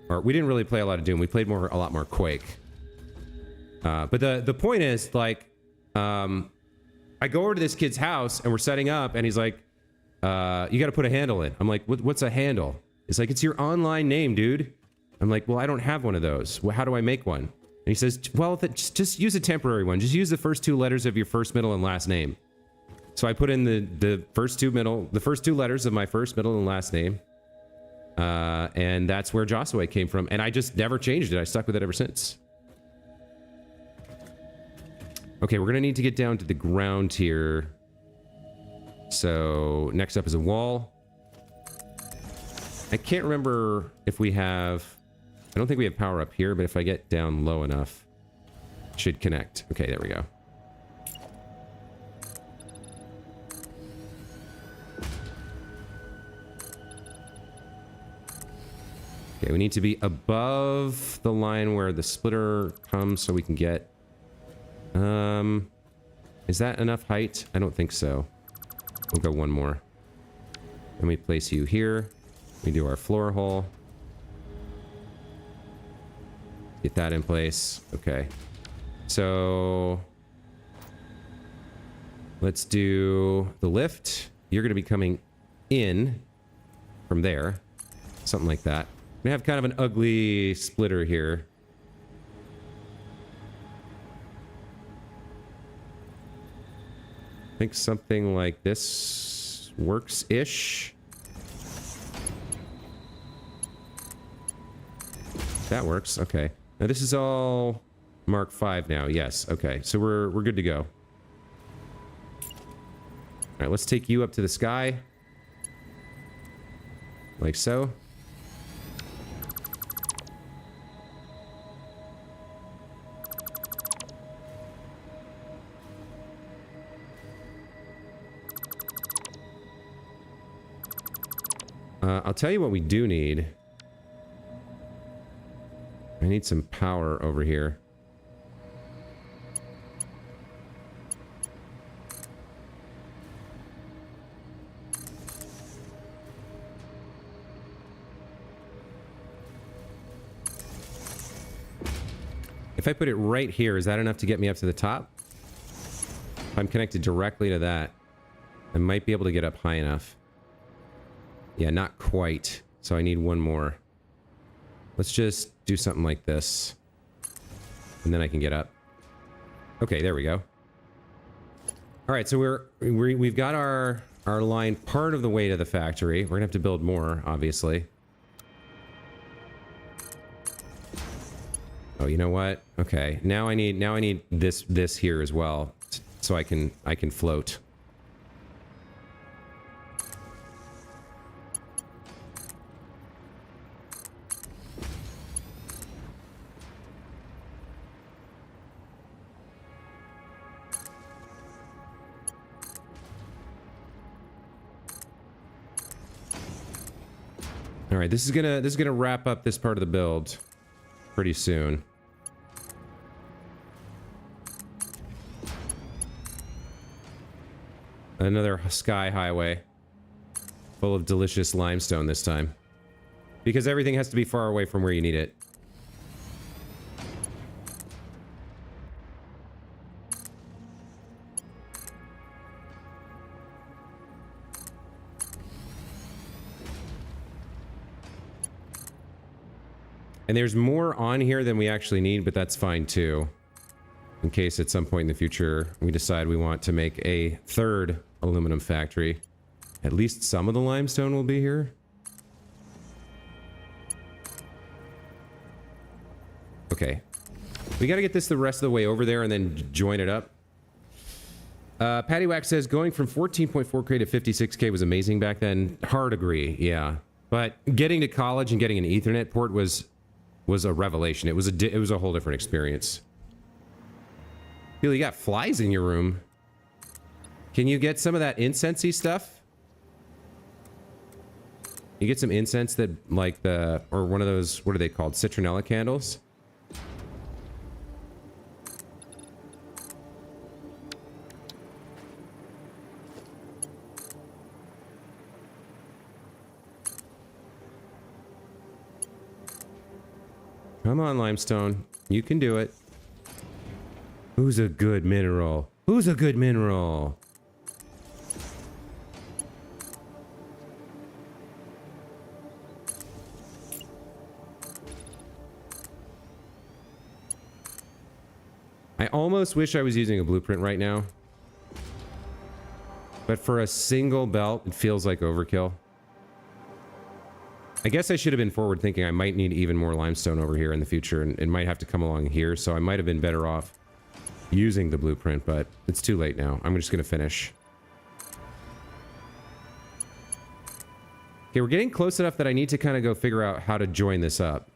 Or we didn't really play a lot of Doom. We played a lot more Quake. But the point is, like, I go over to this kid's house and we're setting up, and he's like, "You got to put a handle in." I'm like, "What's a handle?" It's like, "It's your online name, dude." I'm like, "Well, I don't have one of those. Well, how do I make one?" And he says, "Well, just use a temporary one. Just use the first 2 letters of your first, middle, and last name." So I put in the first 2 letters of my first, middle, and last name. And that's where Jossaway came from. And I just never changed it. I stuck with it ever since. Okay, we're going to need to get down to the ground here. So next up is a wall. I can't remember if we have... I don't think we have power up here, but if I get down low enough, it should connect. Okay, there we go. Okay, we need to be above the line where the splitter comes so we can get... is that enough height? I don't think so. We'll go one more. And we place you here. We do our floor hole. Get that in place. Okay. So... let's do the lift. You're going to be coming in from there. Something like that. We have kind of an ugly splitter here. I think something like this works-ish. That works. Okay. Now this is all Mark 5 now. Yes. Okay. So we're good to go. All right. Let's take you up to the sky. Like so. I'll tell you what we do need. I need some power over here. If I put it right here, is that enough to get me up to the top? If I'm connected directly to that, I might be able to get up high enough. Yeah, not quite. So I need one more. Let's just do something like this. And then I can get up. Okay, there we go. All right, so we've got our line part of the way to the factory. We're gonna have to build more, obviously. Oh, you know what? Okay, now I need this here as well, so I can float. All right, this is gonna wrap up this part of the build pretty soon. Another sky highway full of delicious limestone this time, because everything has to be far away from where you need it. And there's more on here than we actually need, but that's fine too. In case at some point in the future we decide we want to make a third aluminum factory. At least some of the limestone will be here. Okay. We gotta get this the rest of the way over there and then join it up. Pattywack says going from 14.4K to 56K was amazing back then. Hard agree, yeah. But getting to college and getting an Ethernet port was a revelation. It was a whole different experience. You got flies in your room. Can you get some of that incensey stuff? You get some incense that, like or one of those, what are they called? Citronella candles? Come on, limestone. You can do it. Who's a good mineral? Who's a good mineral? I almost wish I was using a blueprint right now. But for a single belt, it feels like overkill. I guess I should have been forward thinking. I might need even more limestone over here in the future, and it might have to come along here, so I might have been better off using the blueprint, but it's too late now. I'm just gonna finish. Okay, we're getting close enough that I need to kind of go figure out how to join this up.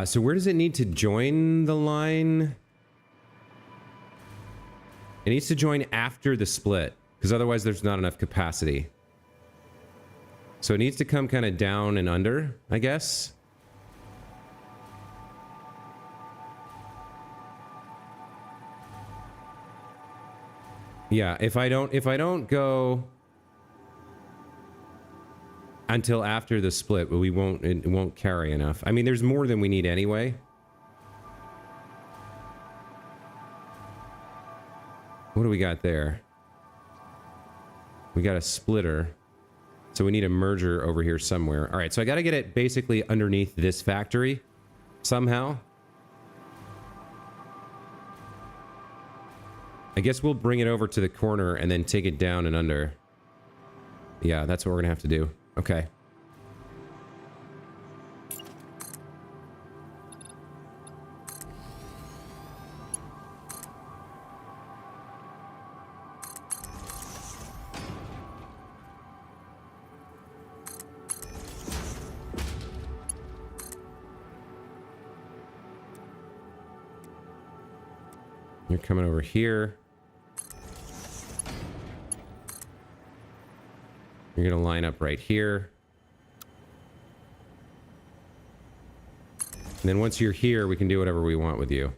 So where does it need to join the line? It needs to join after the split, because otherwise there's not enough capacity. So it needs to come kind of down and under, I guess. Yeah, if I don't go until after the split, but it won't carry enough. I mean, there's more than we need anyway. What do we got there? We got a splitter. So we need a merger over here somewhere. All right, so I got to get it basically underneath this factory somehow. I guess we'll bring it over to the corner and then take it down and under. Yeah, that's what we're going to have to do. Okay. You're coming over here. You're going to line up right here. And then once you're here, we can do whatever we want with you.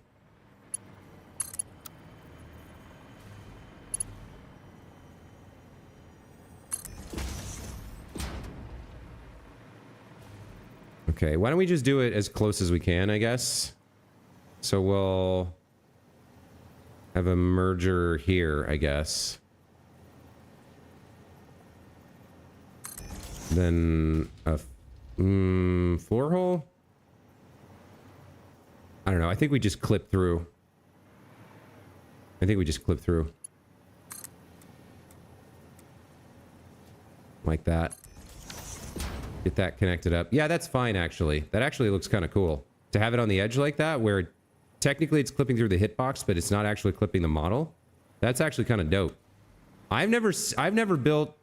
Okay, why don't we just do it as close as we can, I guess? So we'll have a merger here, I guess. Then a floor hole? I don't know. I think we just clip through. Like that. Get that connected up. Yeah, that's fine, actually. That actually looks kind of cool. To have it on the edge like that, where technically it's clipping through the hitbox, but it's not actually clipping the model. That's actually kind of dope. I've never built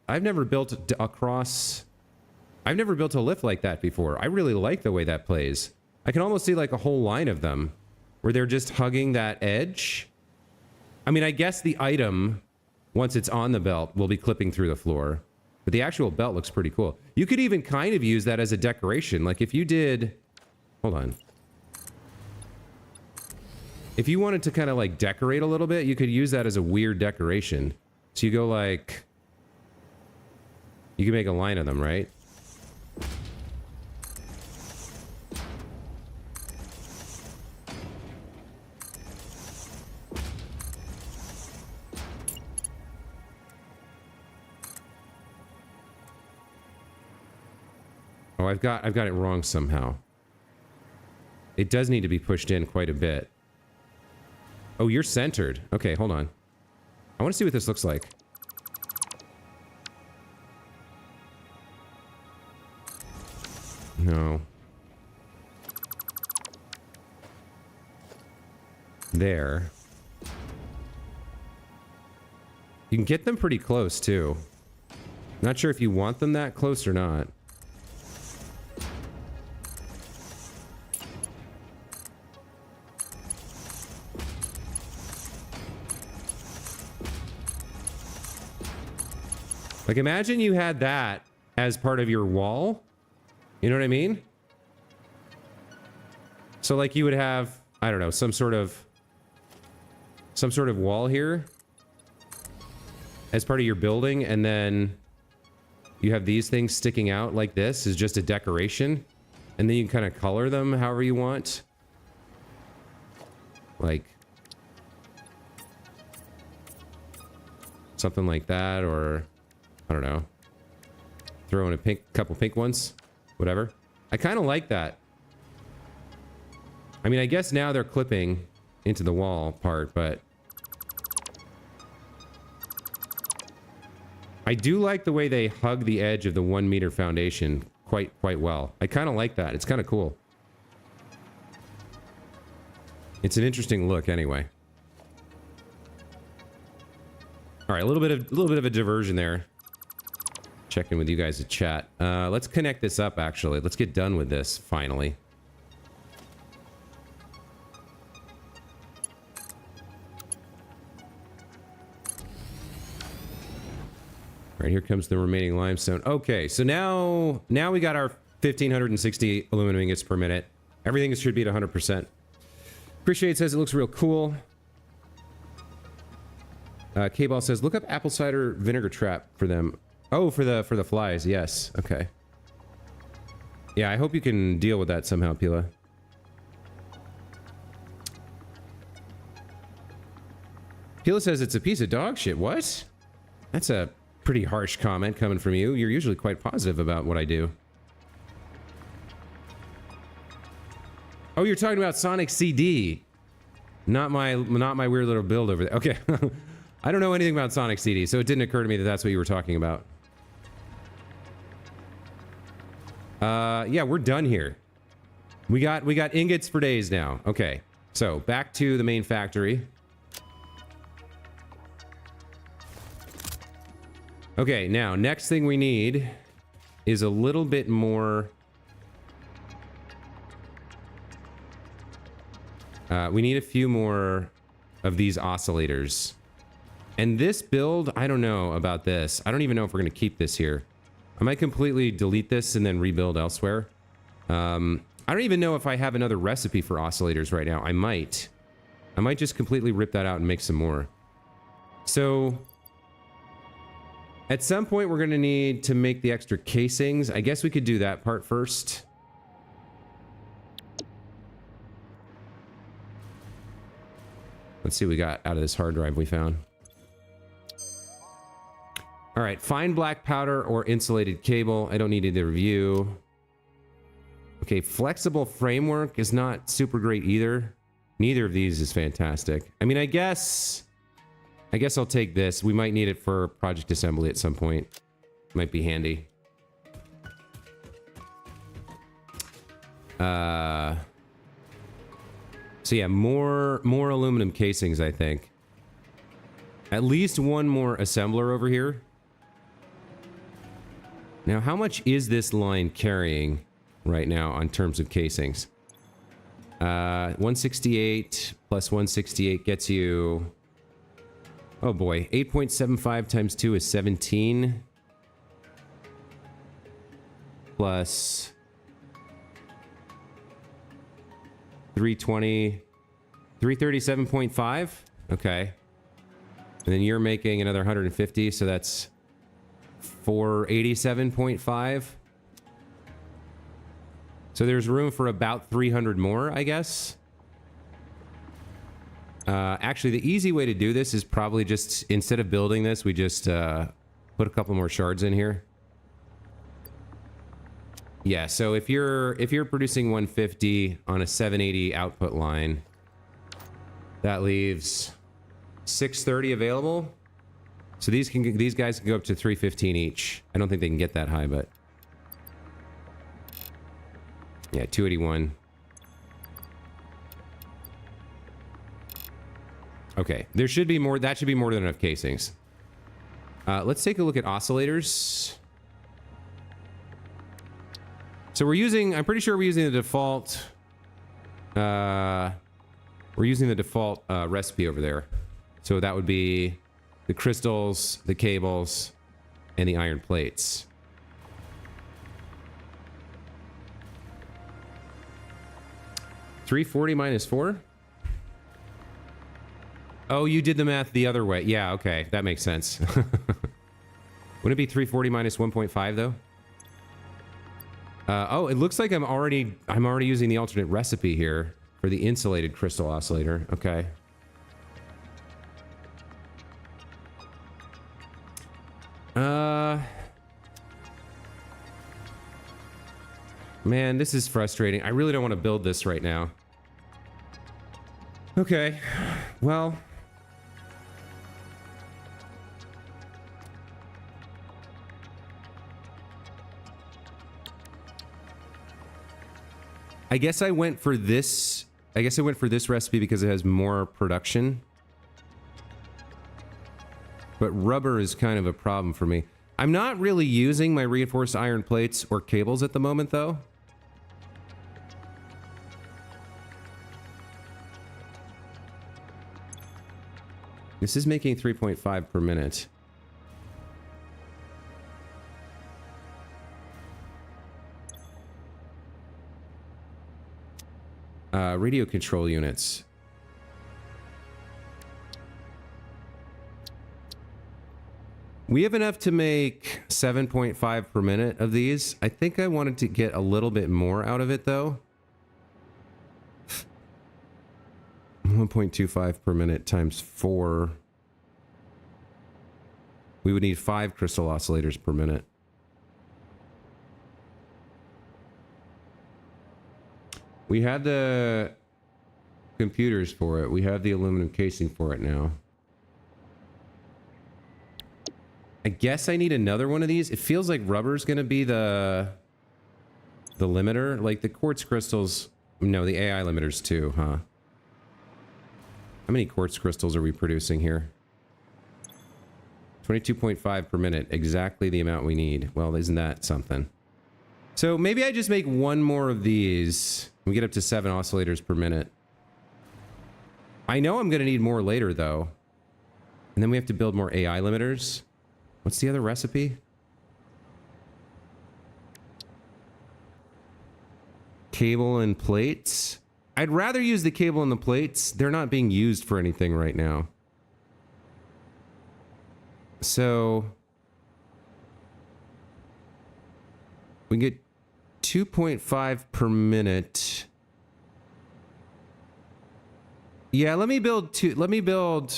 a lift like that before. I really like the way that plays. I can almost see like a whole line of them where they're just hugging that edge. I mean, I guess the item, once it's on the belt, will be clipping through the floor. But the actual belt looks pretty cool. You could even kind of use that as a decoration. Like if you did... Hold on. If you wanted to kind of like decorate a little bit, you could use that as a weird decoration. So you go like... You can make a line of them, right? Oh, I've got it wrong somehow. It does need to be pushed in quite a bit. Oh, you're centered. Okay, hold on. I want to see what this looks like. No. There. You can get them pretty close, too. Not sure if you want them that close or not. Like, imagine you had that as part of your wall. You know what I mean? So, like, you would have, I don't know, some sort of wall here as part of your building, and then you have these things sticking out like this is just a decoration, and then you can kind of color them however you want. Like something like that, or I don't know. Throw in a couple pink ones. Whatever. I kind of like that. I mean, I guess now they're clipping into the wall part, but I do like the way they hug the edge of the 1 meter foundation quite well. I kind of like that. It's kind of cool. It's an interesting look anyway. All right, a little bit of a diversion there. Checking with you guys to chat. Let's connect this up actually. Let's get done with this finally. All right, here comes the remaining limestone. Okay, so now we got our 1560 aluminum ingots per minute. Everything should be at 100%. Appreciate says it looks real cool. K-Ball says, look up apple cider vinegar trap for them. Oh, for the flies. Yes. Okay. Yeah, I hope you can deal with that somehow, Pila. Pila says it's a piece of dog shit. What? That's a pretty harsh comment coming from you. You're usually quite positive about what I do. Oh, you're talking about Sonic CD. Not my weird little build over there. Okay. I don't know anything about Sonic CD, so it didn't occur to me that that's what you were talking about. Yeah, we're done here. We got ingots for days now. Okay, so back to the main factory. Okay, now next thing we need is a little bit more. We need a few more of these oscillators. And this build, I don't know about this. I don't even know if we're going to keep this here. I might completely delete this and then rebuild elsewhere. I don't even know if I have another recipe for oscillators right now. I might just completely rip that out and make some more. So at some point, we're going to need to make the extra casings. I guess we could do that part first. Let's see what we got out of this hard drive we found. All right, fine black powder or insulated cable. I don't need to review. Okay, flexible framework is not super great either. Neither of these is fantastic. I mean, I guess I'll take this. We might need it for project assembly at some point. Might be handy. So yeah, more aluminum casings, I think. At least one more assembler over here. Now, how much is this line carrying right now on terms of casings? 168 plus 168 gets you... Oh boy, 8.75 times 2 is 17. Plus 320, 337.5. Okay. And then you're making another 150, so that's 487.5. So there's room for about 300 more, I guess. Actually, the easy way to do this is probably just, instead of building this, we just put a couple more shards in here. Yeah, so if you're producing 150 on a 780 output line, that leaves 630 available. So these guys can go up to 315 each. I don't think they can get that high, but yeah, 281. Okay, there should be more. That should be more than enough casings. Let's take a look at oscillators. So we're using, I'm pretty sure we're using the default, recipe over there. So that would be the crystals, the cables, and the iron plates. $340 minus 4? Oh, you did the math the other way. Yeah, okay, that makes sense. Wouldn't it be 340 minus 1.5 though? Oh, it looks like I'm already using the alternate recipe here for the insulated crystal oscillator. Okay. Man, this is frustrating. I really don't want to build this right now. Okay, well, I guess I went for this. I guess I went for this recipe because it has more production. But rubber is kind of a problem for me. I'm not really using my reinforced iron plates or cables at the moment, though. This is making 3.5 per minute. Radio control units. We have enough to make 7.5 per minute of these. I think I wanted to get a little bit more out of it, though. 1.25 per minute times 4. We would need 5 crystal oscillators per minute. We had the computers for it. We have the aluminum casing for it now. I guess I need another one of these. It feels like rubber's gonna be the limiter. Like the quartz crystals. No, the AI limiters too, huh? How many quartz crystals are we producing here? 22.5 per minute. Exactly the amount we need. Well, isn't that something? So maybe I just make one more of these. We get up to 7 oscillators per minute. I know I'm going to need more later, though. And then we have to build more AI limiters. What's the other recipe? Cable and plates. I'd rather use the cable and the plates. They're not being used for anything right now. So we get 2.5 per minute. Yeah, let me build two. Let me build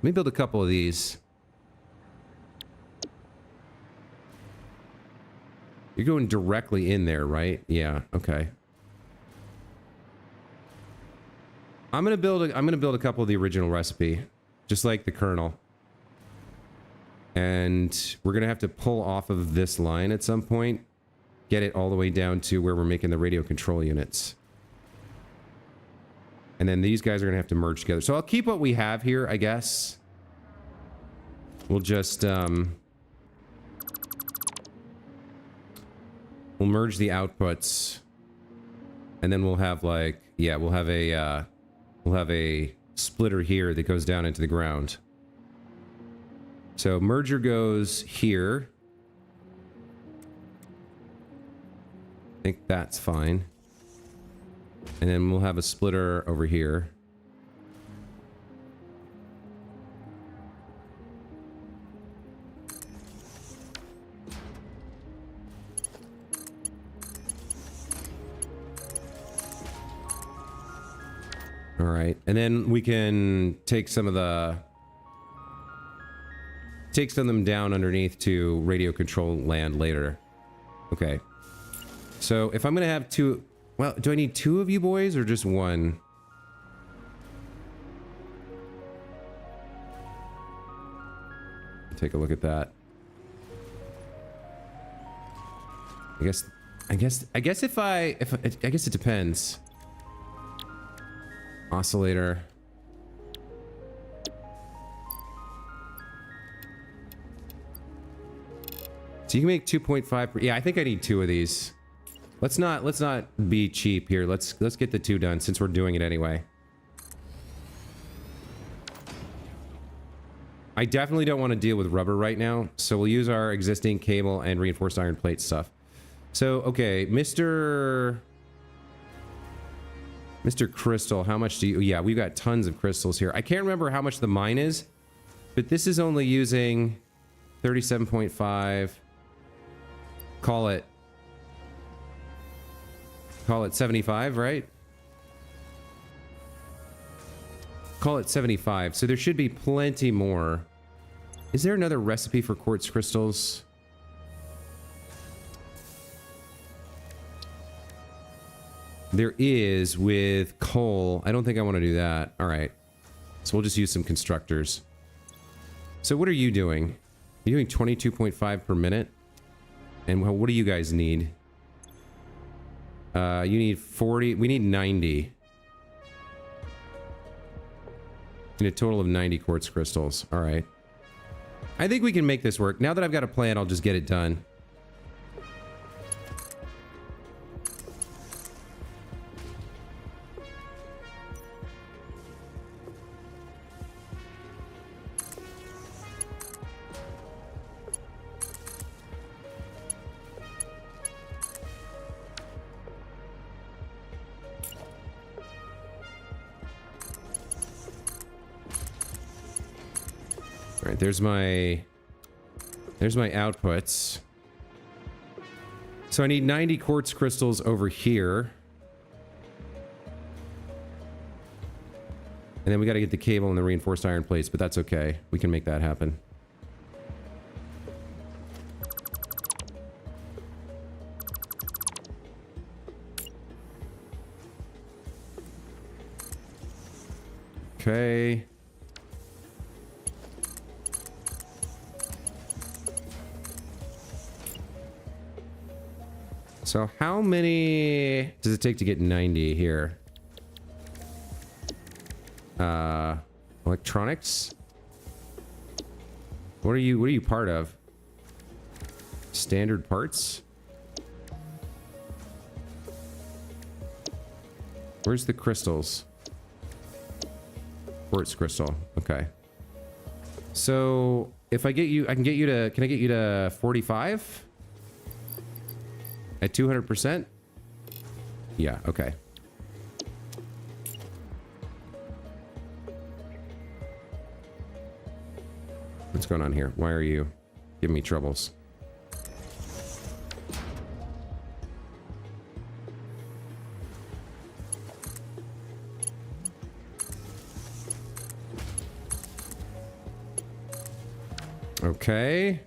a couple of these. You're going directly in there, right? Yeah, okay. I'm gonna build a couple of the original recipe, just like the kernel. And we're gonna have to pull off of this line at some point, get it all the way down to where we're making the radio control units. And then these guys are gonna have to merge together. So I'll keep what we have here, I guess. We'll just we'll merge the outputs, and then we'll have like, yeah, we'll have a splitter here that goes down into the ground. So merger goes here. I think that's fine. And then we'll have a splitter over here. All right, and then we can take some of them down underneath to radio control land later. Okay. So if I'm gonna have two, well, do I need 2 of you boys or just 1? Take a look at that. I guess it depends. Oscillator. So you can make 2.5. Yeah, I think I need 2 of these. Let's not be cheap here. Let's get the 2 done since we're doing it anyway. I definitely don't want to deal with rubber right now, so we'll use our existing cable and reinforced iron plate stuff. So, okay, Mr. Crystal, how much do you... Yeah, we've got tons of crystals here. I can't remember how much the mine is, but this is only using 37.5. Call it 75, right? Call it 75. So there should be plenty more. Is there another recipe for quartz crystals? There is with coal. I don't think I want to do that. All right. So we'll just use some constructors. So what are you doing? You're doing 22.5 per minute? And what do you guys need? You need 40. We need 90. And a total of 90 quartz crystals. All right. I think we can make this work. Now that I've got a plan, I'll just get it done. All right, there's my outputs. So I need 90 quartz crystals over here. And then we got to get the cable and the reinforced iron plates, but that's okay. We can make that happen. Okay. So how many does it take to get 90 here? Electronics? What are you part of? Standard parts? Where's the crystals? Quartz crystal. Okay. So if I get you, can I get you to 45? At 200%? Yeah, okay. What's going on here? Why are you giving me troubles? Okay.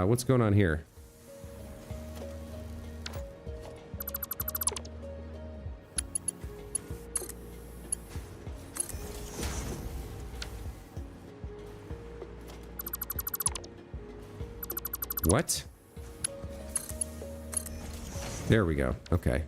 What's going on here? What? There we go. Okay.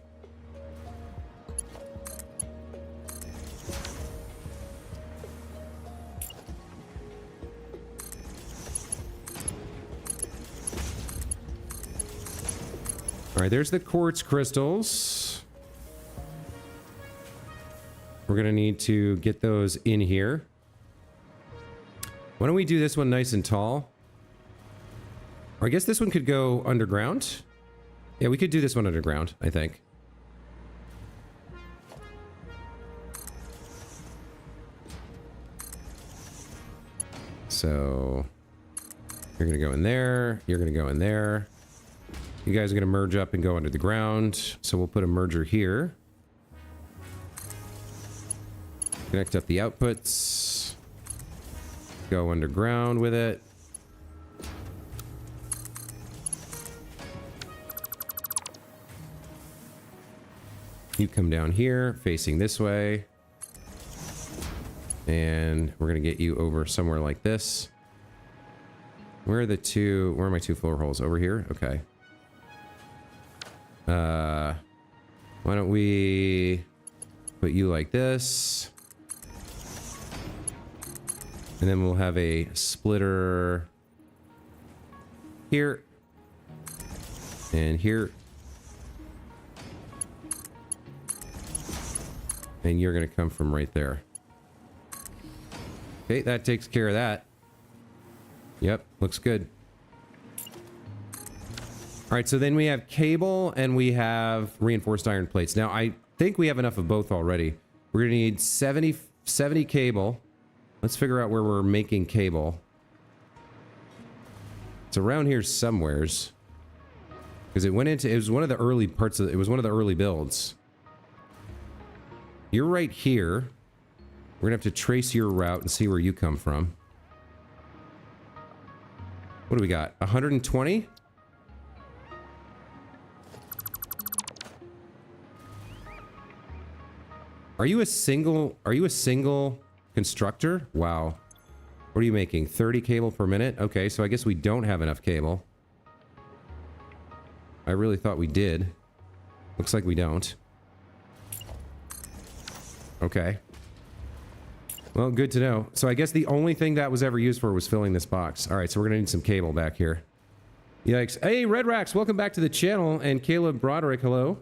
All right, there's the quartz crystals. We're gonna need to get those in here. Why don't we do this one nice and tall? Or I guess this one could go underground. Yeah, we could do this one underground, I think. So you're gonna go in there, you're gonna go in there. You guys are gonna merge up and go under the ground. So we'll put a merger here. Connect up the outputs. Go underground with it. You come down here, facing this way. And we're gonna get you over somewhere like this. Where are my two floor holes? Over here? Okay. Why don't we put you like this? And then we'll have a splitter here and here. And you're going to come from right there. Okay, that takes care of that. Yep, looks good. All right, so then we have cable and we have reinforced iron plates. Now, I think we have enough of both already. We're going to need 70 cable. Let's figure out where we're making cable. It's around here somewheres. Because it was one of the early parts of it was one of the early builds. You're right here. We're going to have to trace your route and see where you come from. What do we got? 120? Are you a single constructor? Wow. What are you making? 30 cable per minute? Okay, so I guess we don't have enough cable. I really thought we did. Looks like we don't. Okay. Well, good to know. So I guess the only thing that was ever used for was filling this box. All right, so we're gonna need some cable back here. Yikes. Hey, Red Rax, welcome back to the channel. And Caleb Broderick, hello.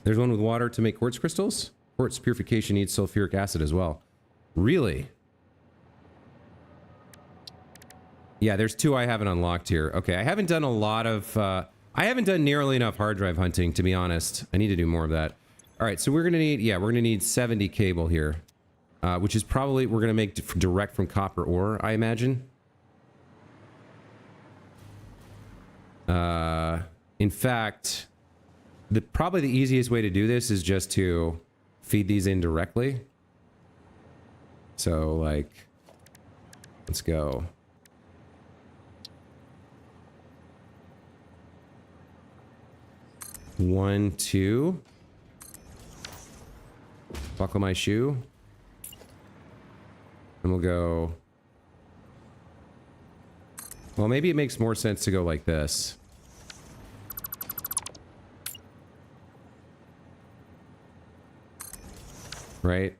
There's one with water to make quartz crystals. Quartz purification needs sulfuric acid as well. Really? Yeah, there's two I haven't unlocked here. Okay, I haven't done a lot of... I haven't done nearly enough hard drive hunting, to be honest. I need to do more of that. All right, so we're going to need... Yeah, we're going to need 70 cable here. Which is probably... We're going to make direct from copper ore, I imagine. In fact... Probably the easiest way to do this is just to feed these in directly. So, like, let's go. One, two. Buckle my shoe. And we'll go... Well, maybe it makes more sense to go like this. Right?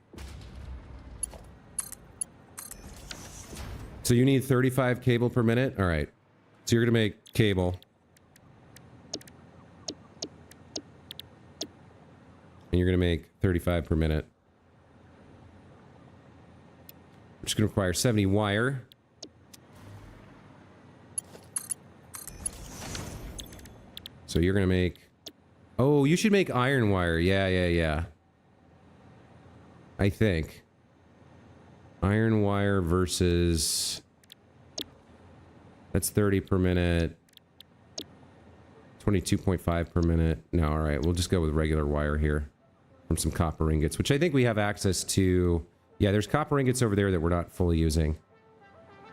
So you need 35 cable per minute? Alright. So you're gonna make cable. And you're gonna make 35 per minute. Which is gonna require 70 wire. So you're gonna make... Oh, you should make iron wire. Yeah. I think. Iron wire versus... That's 30 per minute. 22.5 per minute. No, alright. We'll just go with regular wire here. From some copper ingots, which I think we have access to... Yeah, there's copper ingots over there that we're not fully using.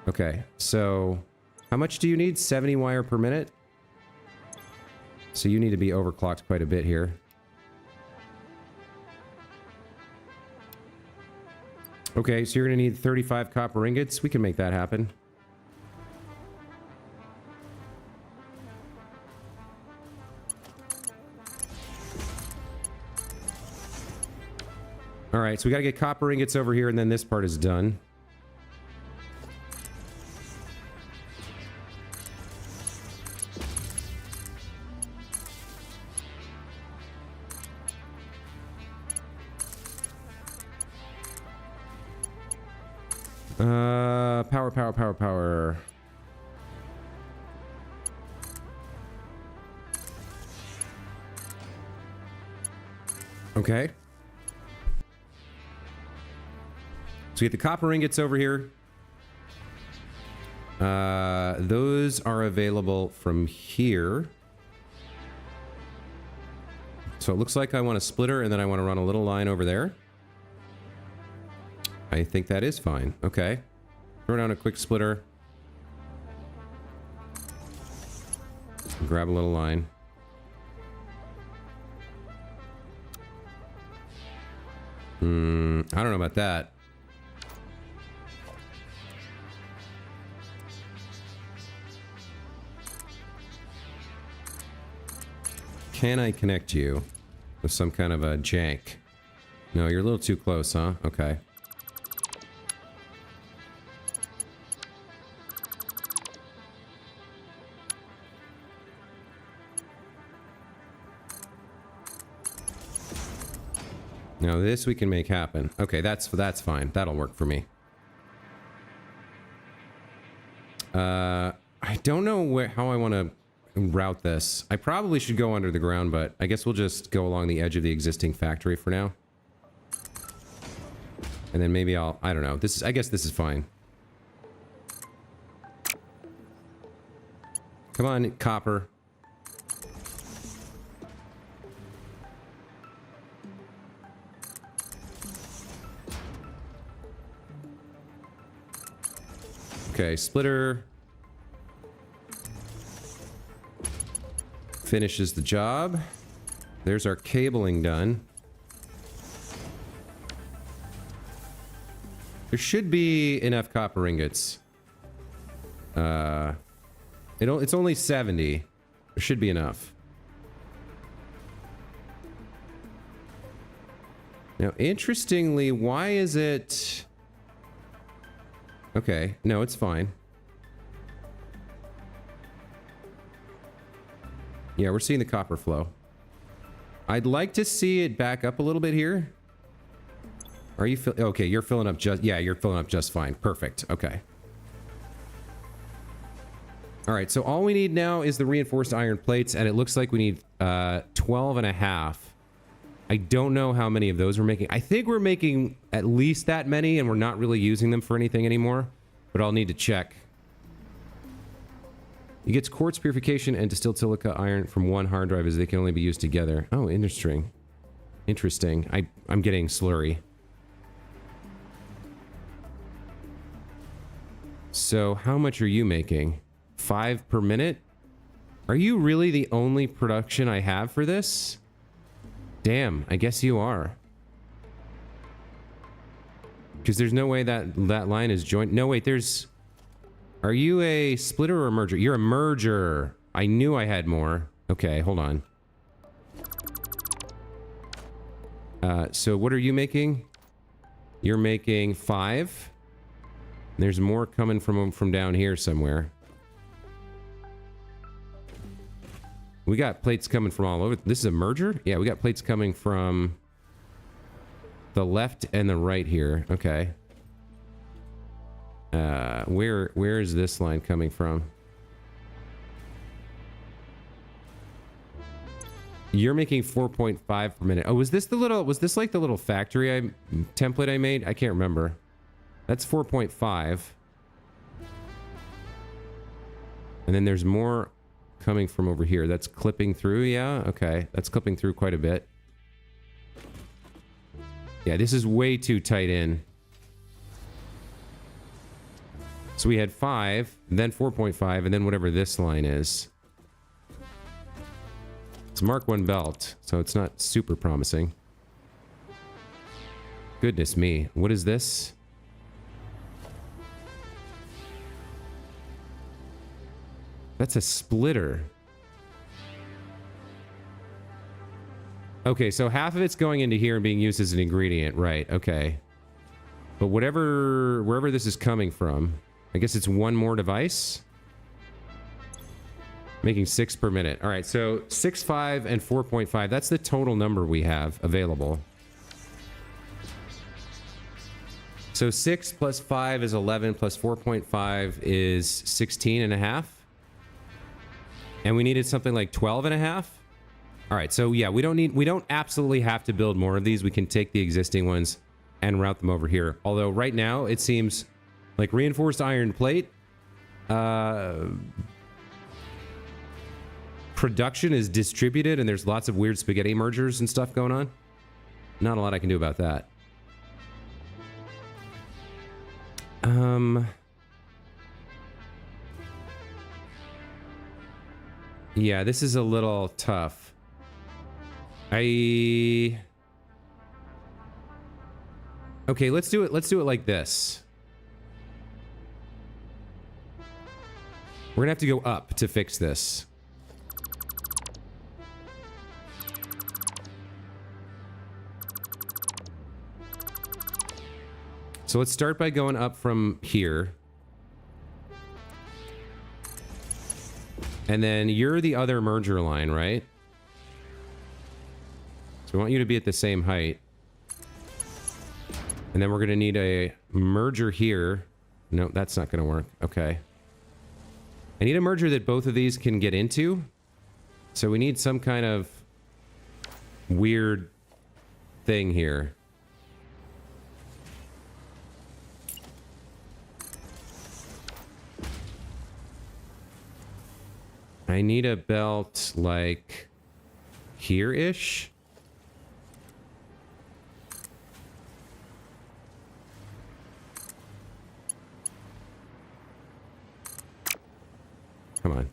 Okay, so... How much do you need? 70 wire per minute? So you need to be overclocked quite a bit here. Okay, so you're going to need 35 copper ingots. We can make that happen. Alright, so we got to get copper ingots over here, and then this part is done. Power. Okay. So we get the copper ingots over here. Those are available from here. So it looks like I want a splitter, and then I want to run a little line over there. I think that is fine. Okay. Throw down a quick splitter. Grab a little line. I don't know about that. Can I connect you with some kind of a jank? No, you're a little too close, huh? Okay. Now this we can make happen. Okay, that's fine. That'll work for me. I don't know how I want to route this. I probably should go under the ground, but I guess we'll just go along the edge of the existing factory for now. And then maybe I don't know. I guess this is fine. Come on, copper. Okay, splitter finishes the job. There's our cabling done. There should be enough copper ingots. It's only 70. There should be enough. Now, interestingly, why is it... Okay, no, it's fine. Yeah, we're seeing the copper flow. I'd like to see it back up a little bit here. Are you okay, you're filling up just... Yeah, you're filling up just fine. Perfect. Okay. All right, so all we need now is the reinforced iron plates, and it looks like we need 12 and a half. I don't know how many of those we're making. I think we're making at least that many, and we're not really using them for anything anymore, but I'll need to check. It gets quartz purification and distilled silica iron from one hard drive as they can only be used together. Oh, interesting. Interesting. I'm getting slurry. So how much are you making? 5 per minute? Are you really the only production I have for this? Damn, I guess you are. Because there's no way that line is joined. No, wait, there's... Are you a splitter or a merger? You're a merger. I knew I had more. Okay, hold on. So what are you making? You're making 5. There's more coming from down here somewhere. We got plates coming from all over. This is a merger? Yeah, we got plates coming from the left and the right here. Okay. Where is this line coming from? You're making 4.5 per minute. Oh, was this like the little factory template I made? I can't remember. That's 4.5. And then there's more coming from over here. That's clipping through, yeah? Okay, that's clipping through quite a bit. Yeah, this is way too tight in. So we had 5, then 4.5, and then whatever this line is. It's Mark 1 belt, so it's not super promising. Goodness me, what is this? That's a splitter. Okay, so half of it's going into here and being used as an ingredient, right? Okay. But wherever this is coming from, I guess it's one more device. Making 6 per minute. All right, so 6, 5, and 4.5. That's the total number we have available. So 6 plus 5 is 11, plus 4.5 is 16 and a half. And we needed something like 12 and a half. All right, so yeah, we don't absolutely have to build more of these. We can take the existing ones and route them over here. Although right now it seems like reinforced iron plate production is distributed and there's lots of weird spaghetti mergers and stuff going on. Not a lot I can do about that. Yeah, this is a little tough. Okay, let's do it like this. We're gonna have to go up to fix this. So let's start by going up from here. And then you're the other merger line, right? So we want you to be at the same height. And then we're going to need a merger here. No, that's not going to work. Okay. I need a merger that both of these can get into. So we need some kind of weird thing here. I need a belt like here-ish. Come on.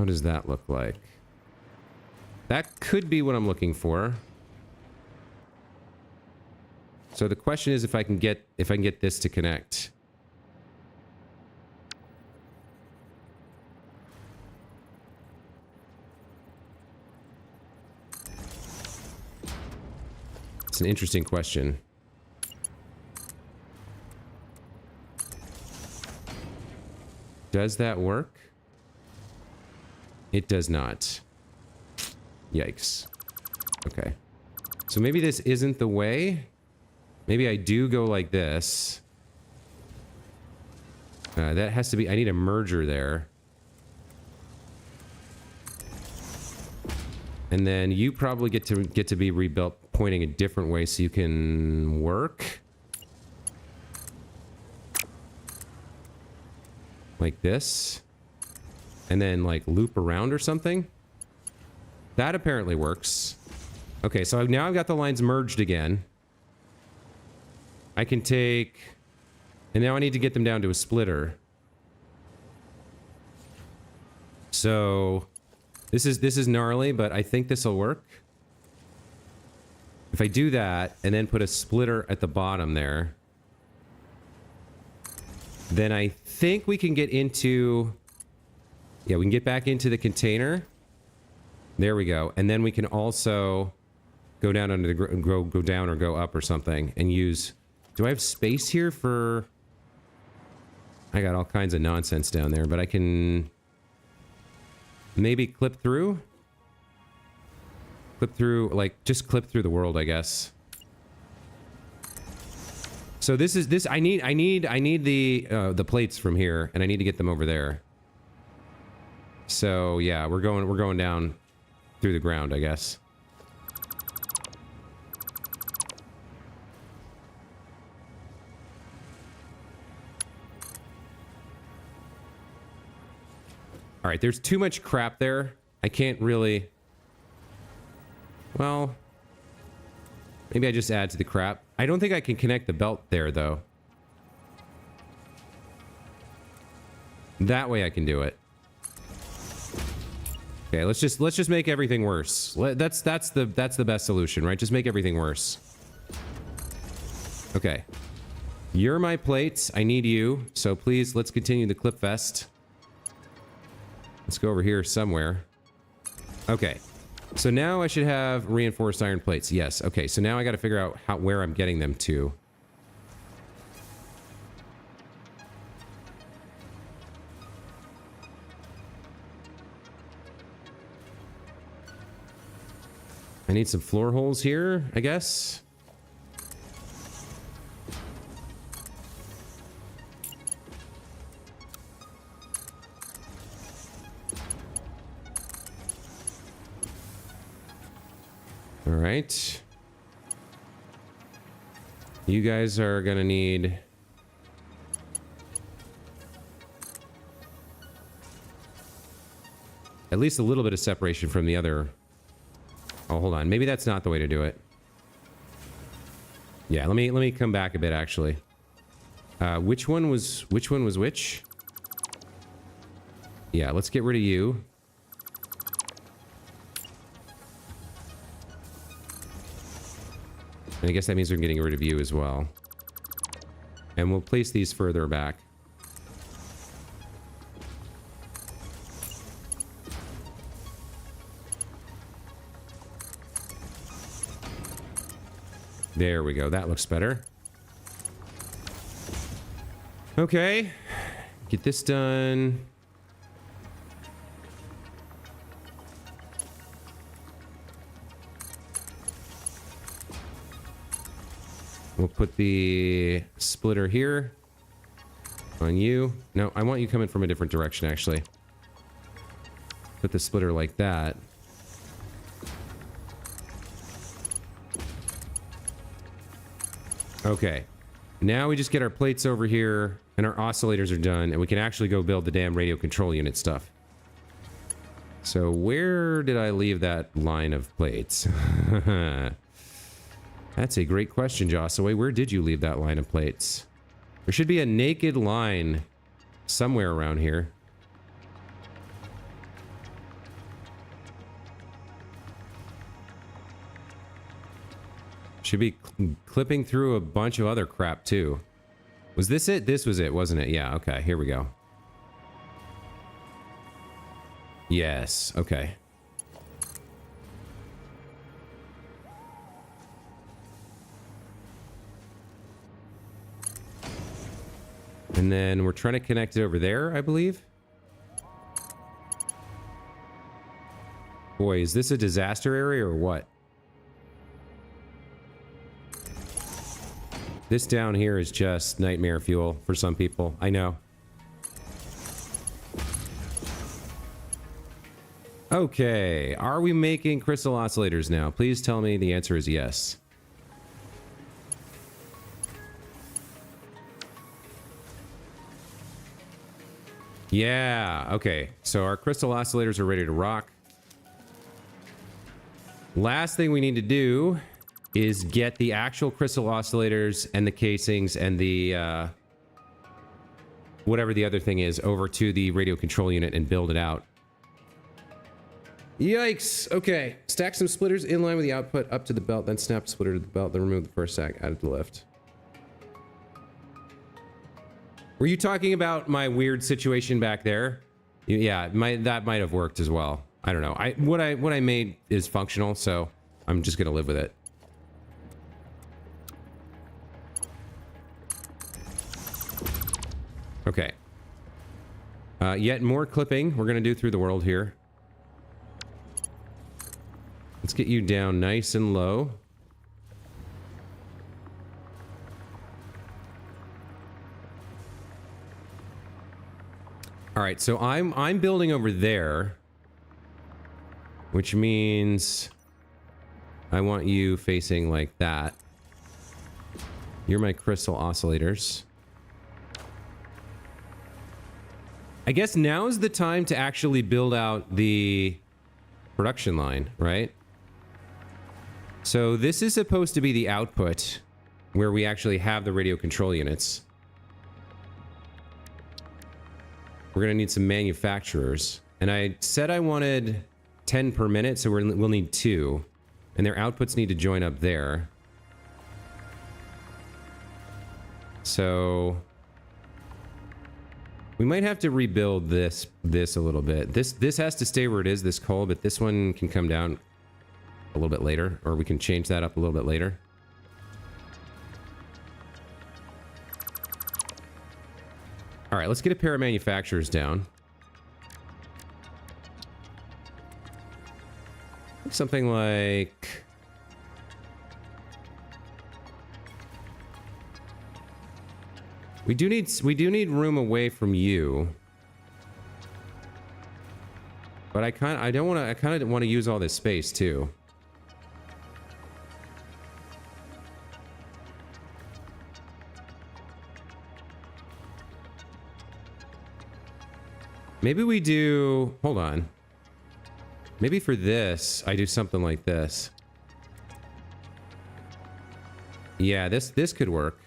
How does that look like? That could be what I'm looking for. So the question is if I can get this to connect. It's an interesting question. Does that work? It does not. Yikes. Okay. So maybe this isn't the way. Maybe I do go like this. That has to be... I need a merger there. And then you probably get to be rebuilt pointing a different way so you can work. Like this. And then like loop around or something. That apparently works. Okay, so now I've got the lines merged again. I can take... And now I need to get them down to a splitter. So... This is gnarly, but I think this will work. If I do that, and then put a splitter at the bottom there... Then I think we can get into... Yeah, we can get back into the container. There we go. And then we can also go down under the go down or go up or something and use... Do I have space here for... I got all kinds of nonsense down there, but I can maybe clip through? Clip through, like, just clip through the world, I guess. So this I need the plates from here, and I need to get them over there. So yeah, we're going down through the ground, I guess. All right, there's too much crap there. I can't really... Well... Maybe I just add to the crap. I don't think I can connect the belt there, though. That way I can do it. Okay, let's just make everything worse. That's the best solution, right? Just make everything worse. Okay. You're my plates. I need you. So please, let's continue the clip fest. Let's go over here somewhere. Okay. So now I should have reinforced iron plates. Yes. Okay. So now I got to figure out where I'm getting them to. I need some floor holes here, I guess. All right. You guys are gonna need... at least a little bit of separation from the other... Oh, hold on. Maybe that's not the way to do it. Yeah, let me come back a bit, actually. Which one was which? Yeah, let's get rid of you. And I guess that means we're getting rid of you as well. And we'll place these further back. There we go. That looks better. Okay. Get this done. We'll put the splitter here on you. No, I want you coming from a different direction, actually. Put the splitter like that. Okay. Now we just get our plates over here, and our oscillators are done, and we can actually go build the damn radio control unit stuff. So where did I leave that line of plates? That's a great question, Jossaway. Where did you leave that line of plates? There should be a naked line somewhere around here. Should be clipping through a bunch of other crap too. Was this it? This was it, wasn't it? Yeah, okay, here we go. Yes, okay. And then we're trying to connect it over there, I believe. Boy, is this a disaster area or what? This down here is just nightmare fuel for some people. I know. Okay, are we making crystal oscillators now? Please tell me the answer is yes. Yeah, okay. So our crystal oscillators are ready to rock. Last thing we need to do is get the actual crystal oscillators and the casings and the whatever the other thing is over to the radio control unit and build it out. Yikes! Okay, stack some splitters in line with the output up to the belt, then snap the splitter to the belt, then remove the first stack, add it to the lift. Were you talking about my weird situation back there? Yeah, that might have worked as well. I don't know. What I made is functional, so I'm just gonna live with it. Okay. Yet more clipping we're gonna do through the world here. Let's get you down nice and low. All right, so I'm building over there, which means I want you facing like that. You're my crystal oscillators. I guess now's the time to actually build out the production line, right? So this is supposed to be the output where we actually have the radio control units. We're gonna need some manufacturers. And I said I wanted 10 per minute, so we'll need 2. And their outputs need to join up there. So we might have to rebuild this a little bit. This has to stay where it is, this coal, but this one can come down a little bit later, or we can change that up a little bit later. All right, let's get a pair of manufacturers down. Something like... We do need room away from you. But I kind of want to use all this space too. Maybe we do... Hold on. Maybe for this, I do something like this. Yeah, this could work.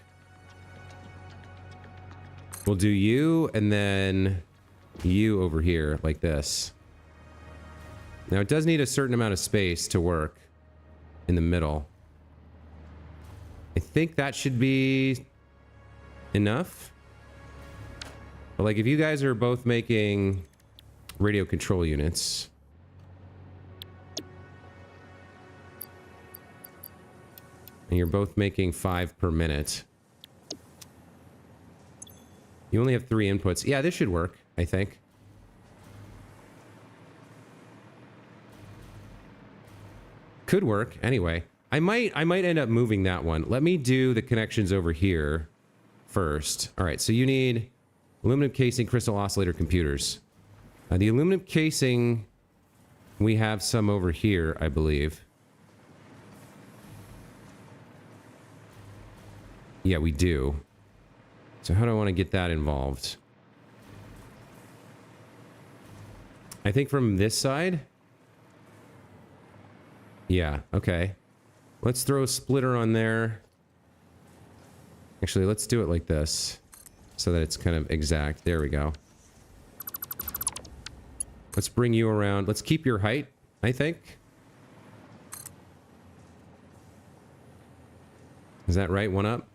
We'll do you, and then you over here, like this. Now, it does need a certain amount of space to work in the middle. I think that should be enough. But, like, if you guys are both making radio control units... and you're both making 5 per minute... You only have 3 inputs. Yeah, this should work, I think. Could work, anyway. I might end up moving that one. Let me do the connections over here first. All right, so you need aluminum casing, crystal oscillator computers. The aluminum casing, we have some over here, I believe. Yeah, we do. So how do I want to get that involved? I think from this side? Yeah, okay. Let's throw a splitter on there. Actually, let's do it like this. So that it's kind of exact. There we go. Let's bring you around. Let's keep your height, I think. Is that right? One up?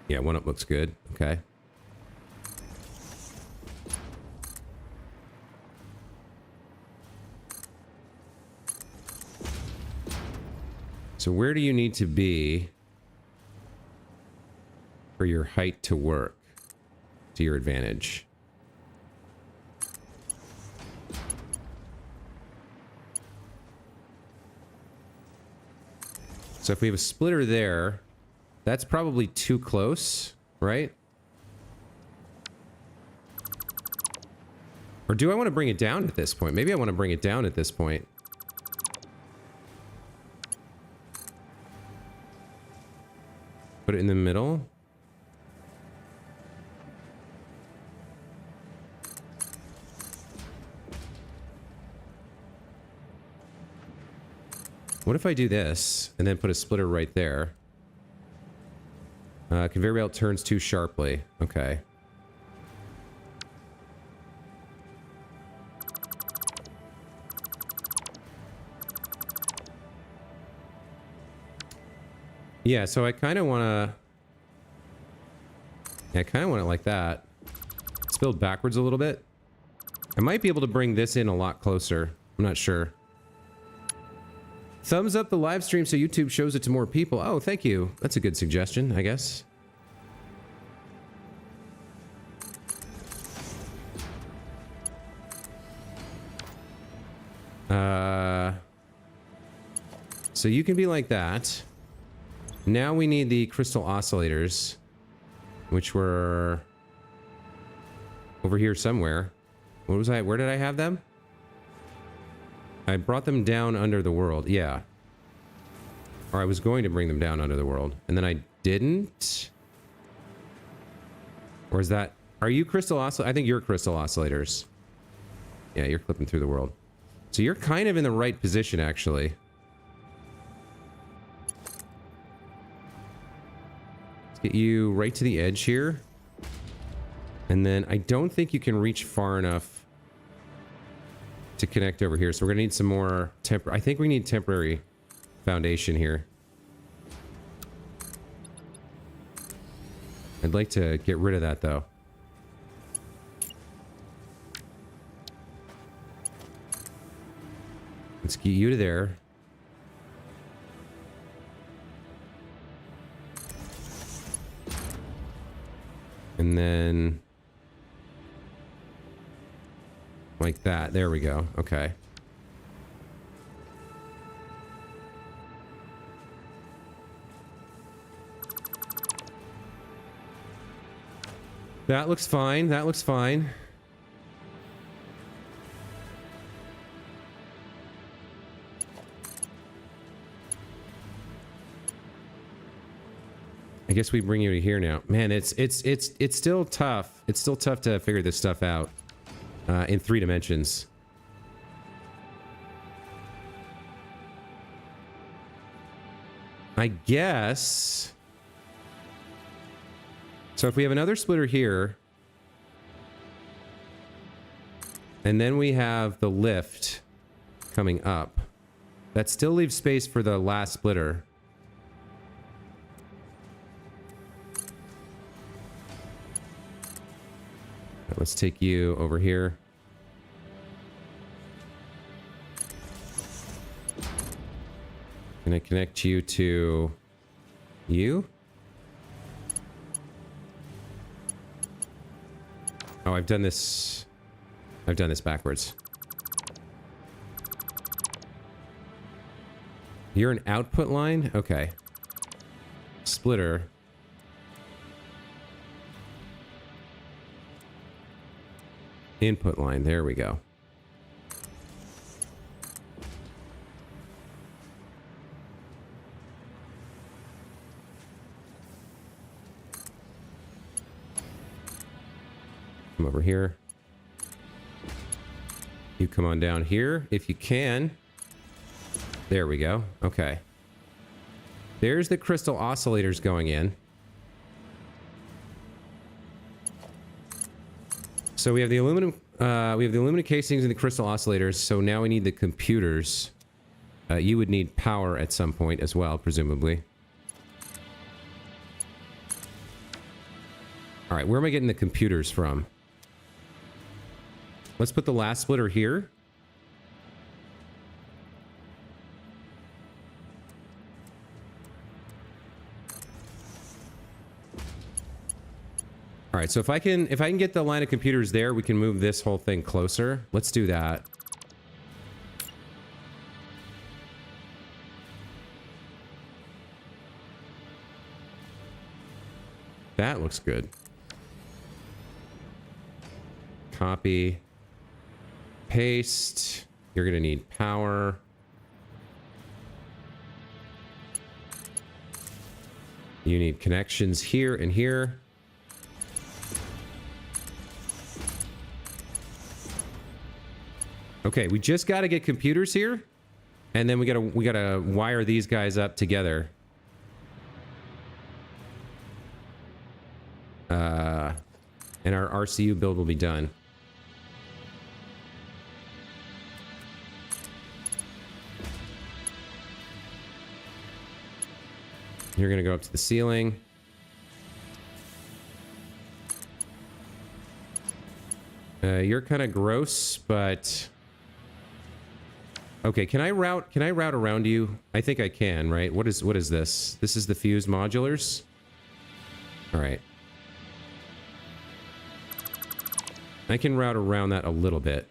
Yeah, one up looks good. Okay. So where do you need to be for your height to work to your advantage? So if we have a splitter there, that's probably too close, right? Or do I want to bring it down at this point? Maybe I want to bring it down at this point. Put it in the middle. What if I do this and then put a splitter right there? Conveyor belt turns too sharply. Okay. Yeah, so I kind of want to... Yeah, I kind of want it like that. Let's build backwards a little bit. I might be able to bring this in a lot closer. I'm not sure. Thumbs up the live stream so YouTube shows it to more people. Oh, thank you. That's a good suggestion, I guess. So you can be like that. Now we need the crystal oscillators, which were over here somewhere. What was I? Where did I have them? I brought them down under the world. Yeah. Or I was going to bring them down under the world. And then I didn't. Or is that... Are you crystal oscillators? I think you're crystal oscillators. Yeah, you're clipping through the world. So you're kind of in the right position, actually. Let's get you right to the edge here. And then I don't think you can reach far enough to connect over here. So we're gonna need some more I think we need temporary foundation here. I'd like to get rid of that though. Let's get you to there. And then like that. There we go. Okay. That looks fine. That looks fine. I guess we bring you to here now. Man, it's still tough. It's still tough to figure this stuff out. In 3 dimensions. I guess. So if we have another splitter here, and then we have the lift coming up, that still leaves space for the last splitter. Let's take you over here. Can I connect you to you? Oh, I've done this backwards. You're an output line? Okay. Splitter. Input line. There we go. Come over here. You come on down here if you can. There we go. Okay. There's the crystal oscillators going in. So we have the aluminum casings and the crystal oscillators. So now we need the computers. You would need power at some point as well, presumably. All right, where am I getting the computers from? Let's put the last splitter here. All right, so if I can get the line of computers there, we can move this whole thing closer. Let's do that. That looks good. Copy. Paste. You're gonna need power. You need connections here and here. Okay, we just got to get computers here, and then we gotta wire these guys up together. And our RCU build will be done. You're gonna go up to the ceiling. You're kind of gross, but okay. Can I route around you? I think I can, right? What is this? This is the fused modulars. All right. I can route around that a little bit.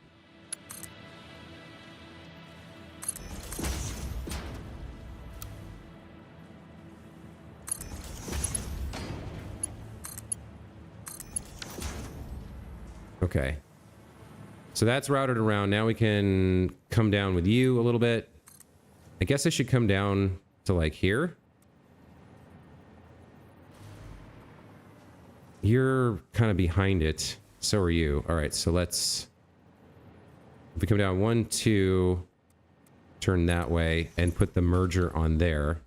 Okay. So that's routed around. Now we can come down with you a little bit. I guess I should come down to like here. You're kind of behind it. So are you. All right, so let's... If we come down 1, 2, turn that way, and put the merger on there.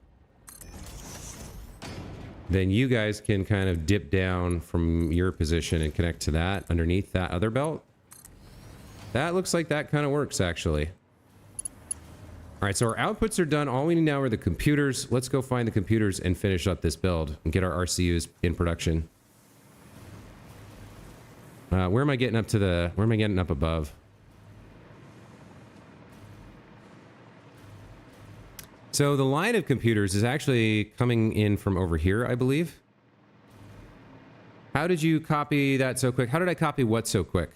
Then you guys can kind of dip down from your position and connect to that underneath that other belt. That looks like that kind of works, actually. All right, so our outputs are done. All we need now are the computers. Let's go find the computers and finish up this build and get our RCUs in production. Where am I getting up to the... Where am I getting up above? So the line of computers is actually coming in from over here, I believe. How did you copy that so quick? How did I copy what so quick?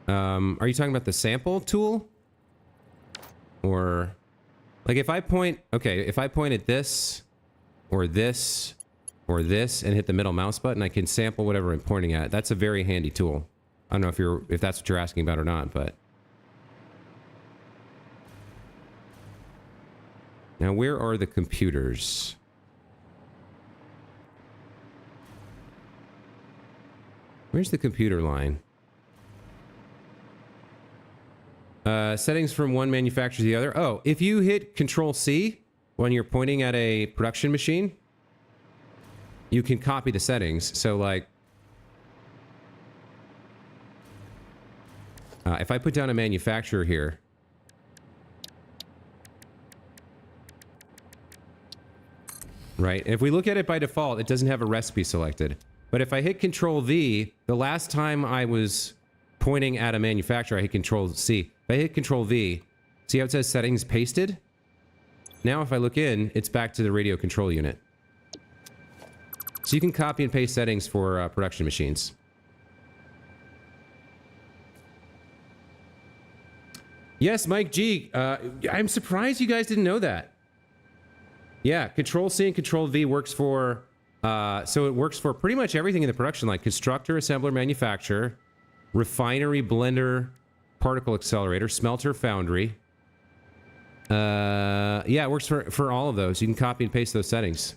Are you talking about the sample tool? Or... Like if I point... Okay, if I point at this, or this... or this and hit the middle mouse button, I can sample whatever I'm pointing at. That's a very handy tool. I don't know if that's what you're asking about or not, but... Now, where are the computers? Where's the computer line? Settings from one manufacturer to the other. Oh, if you hit Control-C when you're pointing at a production machine, you can copy the settings. So, like... if I put down a manufacturer here... Right? If we look at it by default, it doesn't have a recipe selected. But if I hit Control-V, the last time I was pointing at a manufacturer, I hit Control-C. If I hit Control-V, see how it says settings pasted? Now if I look in, it's back to the radio control unit. So you can copy and paste settings for production machines. Yes, Mike G. I'm surprised you guys didn't know that. Yeah, Control-C and Control-V works for... so it works for pretty much everything in the production line. Constructor, assembler, manufacturer, refinery, blender, particle accelerator, smelter, foundry. Yeah, it works for all of those. You can copy and paste those settings.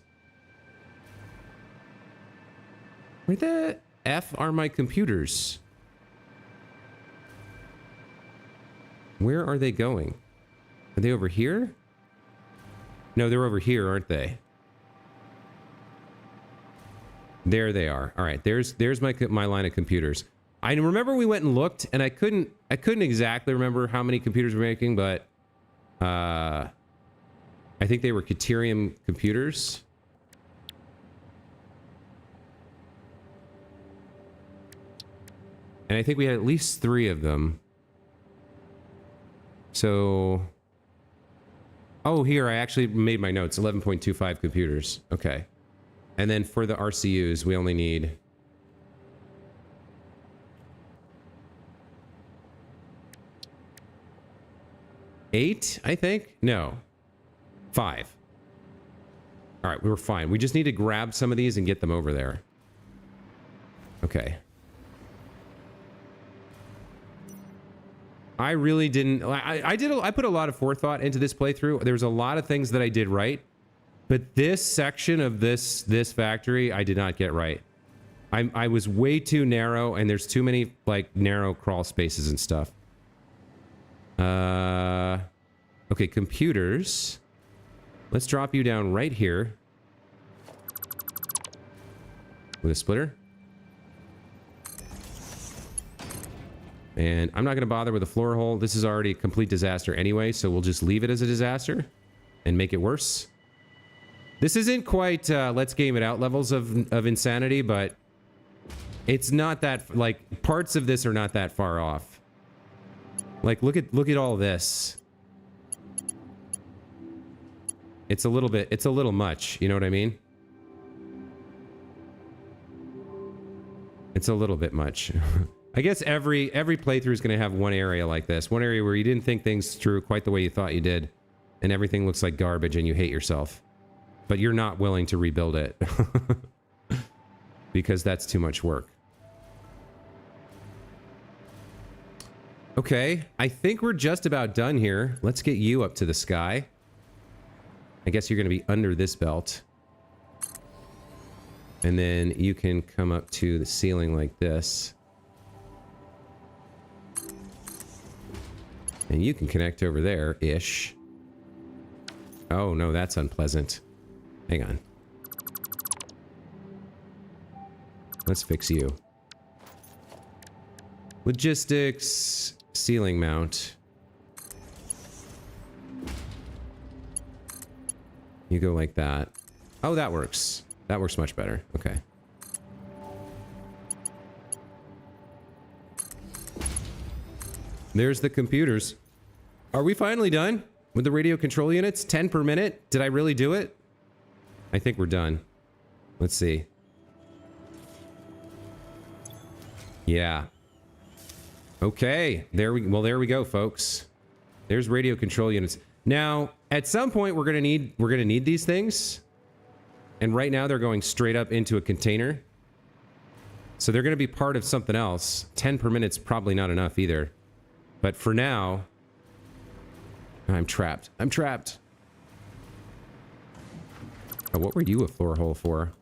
Where the F are my computers? Where are they going? Are they over here? No, they're over here, aren't they? There they are. All right, there's my line of computers. I remember we went and looked, and I couldn't exactly remember how many computers we're making, but I think they were Caterium computers. And I think we had at least 3 of them. So... Oh, here, I actually made my notes. 11.25 computers. Okay. And then for the RCUs, we only need... 8, I think? No. 5. All right, we were fine. We just need to grab some of these and get them over there. Okay. I really didn't... I put a lot of forethought into this playthrough. There was a lot of things that I did right. But this section of this factory, I did not get right. I was way too narrow, and there's too many, like, narrow crawl spaces and stuff. Okay, computers. Let's drop you down right here. With a splitter. And I'm not going to bother with a floor hole. This is already a complete disaster anyway, so we'll just leave it as a disaster and make it worse. This isn't quite let's game it out levels of insanity, but it's not that, like, parts of this are not that far off. Like, look at all this. It's a little much, you know what I mean? It's a little bit much. I guess every playthrough is going to have one area like this. One area where you didn't think things through quite the way you thought you did. And everything looks like garbage and you hate yourself. But you're not willing to rebuild it. Because that's too much work. Okay, I think we're just about done here. Let's get you up to the sky. I guess you're going to be under this belt. And then you can come up to the ceiling like this. And you can connect over there-ish. Oh, no, that's unpleasant. Hang on. Let's fix you. Logistics, ceiling mount. You go like that. Oh, that works. That works much better. Okay. There's the computers. Are we finally done with the radio control units? 10 per minute? Did I really do it? I think we're done. Let's see. Yeah. Okay. There we go, folks. There's radio control units. Now, at some point we're gonna need these things. And right now they're going straight up into a container. So they're gonna be part of something else. 10 per minute's probably not enough either. But for now, I'm trapped. I'm trapped. Oh, what were you a floor hole for?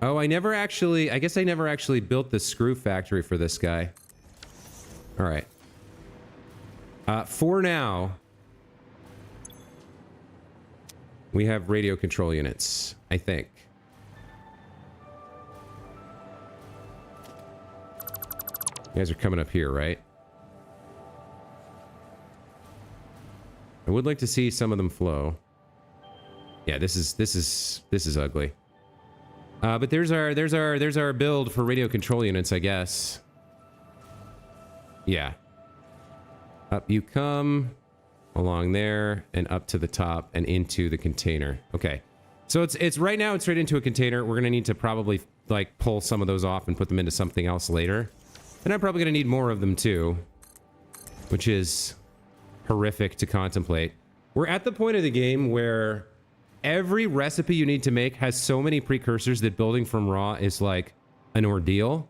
Oh, I guess I never actually built the screw factory for this guy. All right. For now, we have radio control units, I think. You guys are coming up here, right? I would like to see some of them flow. Yeah, this is ugly. But there's our build for radio control units, I guess. Yeah. Up you come, along there, and up to the top and into the container. Okay. So it's right now it's right into a container. We're gonna need to probably like pull some of those off and put them into something else later. And I'm probably gonna need more of them too, which is horrific to contemplate. We're at the point of the game where every recipe you need to make has so many precursors that building from raw is like an ordeal.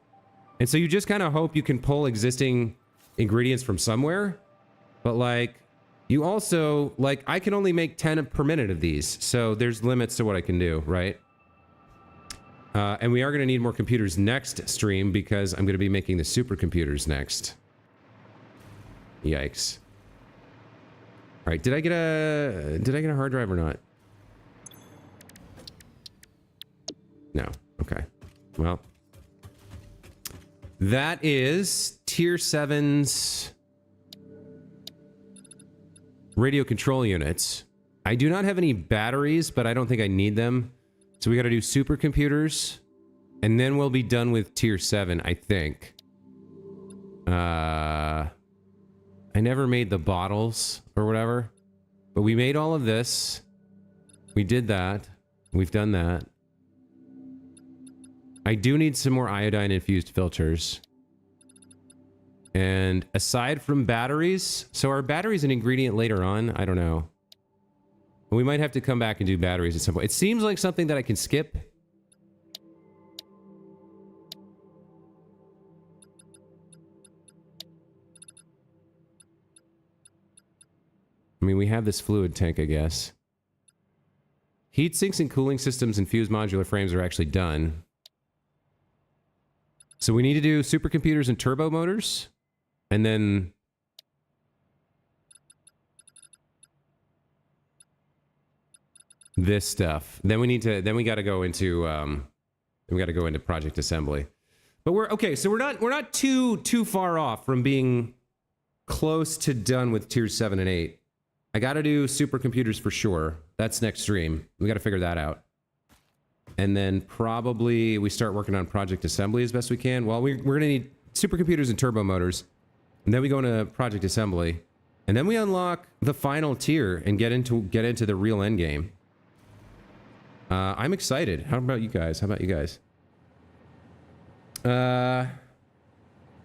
And so you just kind of hope you can pull existing ingredients from somewhere. But like, you also, like, I can only make 10 per minute of these. So there's limits to what I can do, right? And we are going to need more computers next stream because I'm going to be making the supercomputers next. Yikes. All right, did I get a hard drive or not? No. Okay. Well, that is tier 7's radio control units. I do not have any batteries, but I don't think I need them. So we got to do supercomputers, and then we'll be done with tier 7, I think. I never made the bottles or whatever, but we made all of this. We did that. We've done that. I do need some more iodine-infused filters. And aside from batteries, so are batteries an ingredient later on? I don't know. We might have to come back and do batteries at some point. It seems like something that I can skip. I mean, we have this fluid tank, I guess. Heat sinks and cooling systems and fused modular frames are actually done. So we need to do supercomputers and turbo motors. And then... this stuff. Then we got to go into project assembly. But we're okay, so we're not too far off from being close to done with tiers 7 and 8. I got to do supercomputers for sure. That's next stream. We got to figure that out. And then probably we start working on project assembly as best we can. Well, we're going to need supercomputers and turbo motors. And then we go into project assembly. And then we unlock the final tier and get into the real end game. I'm excited. How about you guys?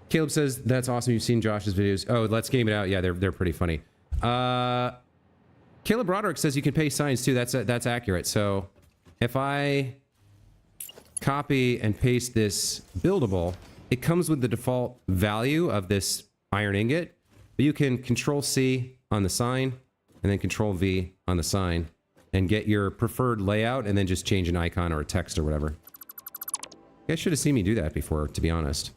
Caleb says, that's awesome. You've seen Josh's videos. Oh, let's game it out. Yeah, they're pretty funny. Caleb Broderick says you can pay signs too. That's accurate. So if I copy and paste this buildable, it comes with the default value of this iron ingot, but you can Control-C on the sign and then Control-V on the sign and get your preferred layout and then just change an icon or a text or whatever. You guys should have seen me do that before, to be honest.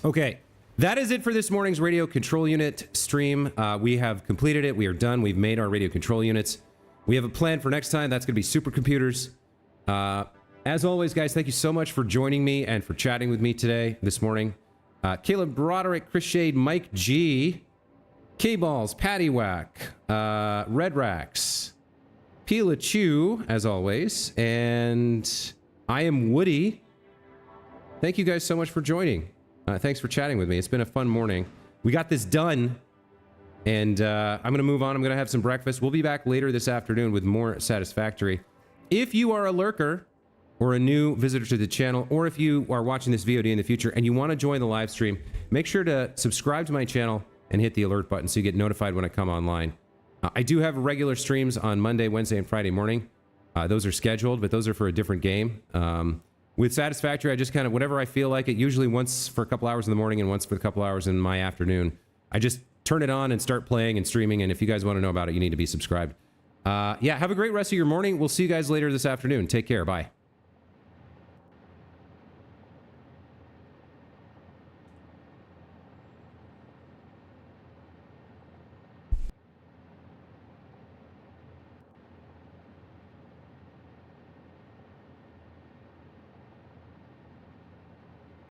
Okay. That is it for this morning's radio control unit stream. We have completed it. We are done. We've made our radio control units. We have a plan for next time. That's going to be supercomputers. As always, guys, thank you so much for joining me and for chatting with me this morning. Caleb Broderick, Chris Shade, Mike G, K-Balls, Patty Whack, Red Rax, Pila Chew, as always, and I am Woody. Thank you guys so much for joining. Thanks for chatting with me. It's been a fun morning. We got this done, and I'm going to move on. I'm going to have some breakfast. We'll be back later this afternoon with more Satisfactory. If you are a lurker or a new visitor to the channel, or if you are watching this VOD in the future and you want to join the live stream, make sure to subscribe to my channel and hit the alert button so you get notified when I come online. I do have regular streams on Monday, Wednesday, and Friday morning. Those are scheduled, but those are for a different game. With Satisfactory, I just kind of, whenever I feel like it, usually once for a couple hours in the morning and once for a couple hours in my afternoon, I just turn it on and start playing and streaming. And if you guys want to know about it, you need to be subscribed. Yeah, have a great rest of your morning. We'll see you guys later this afternoon. Take care. Bye.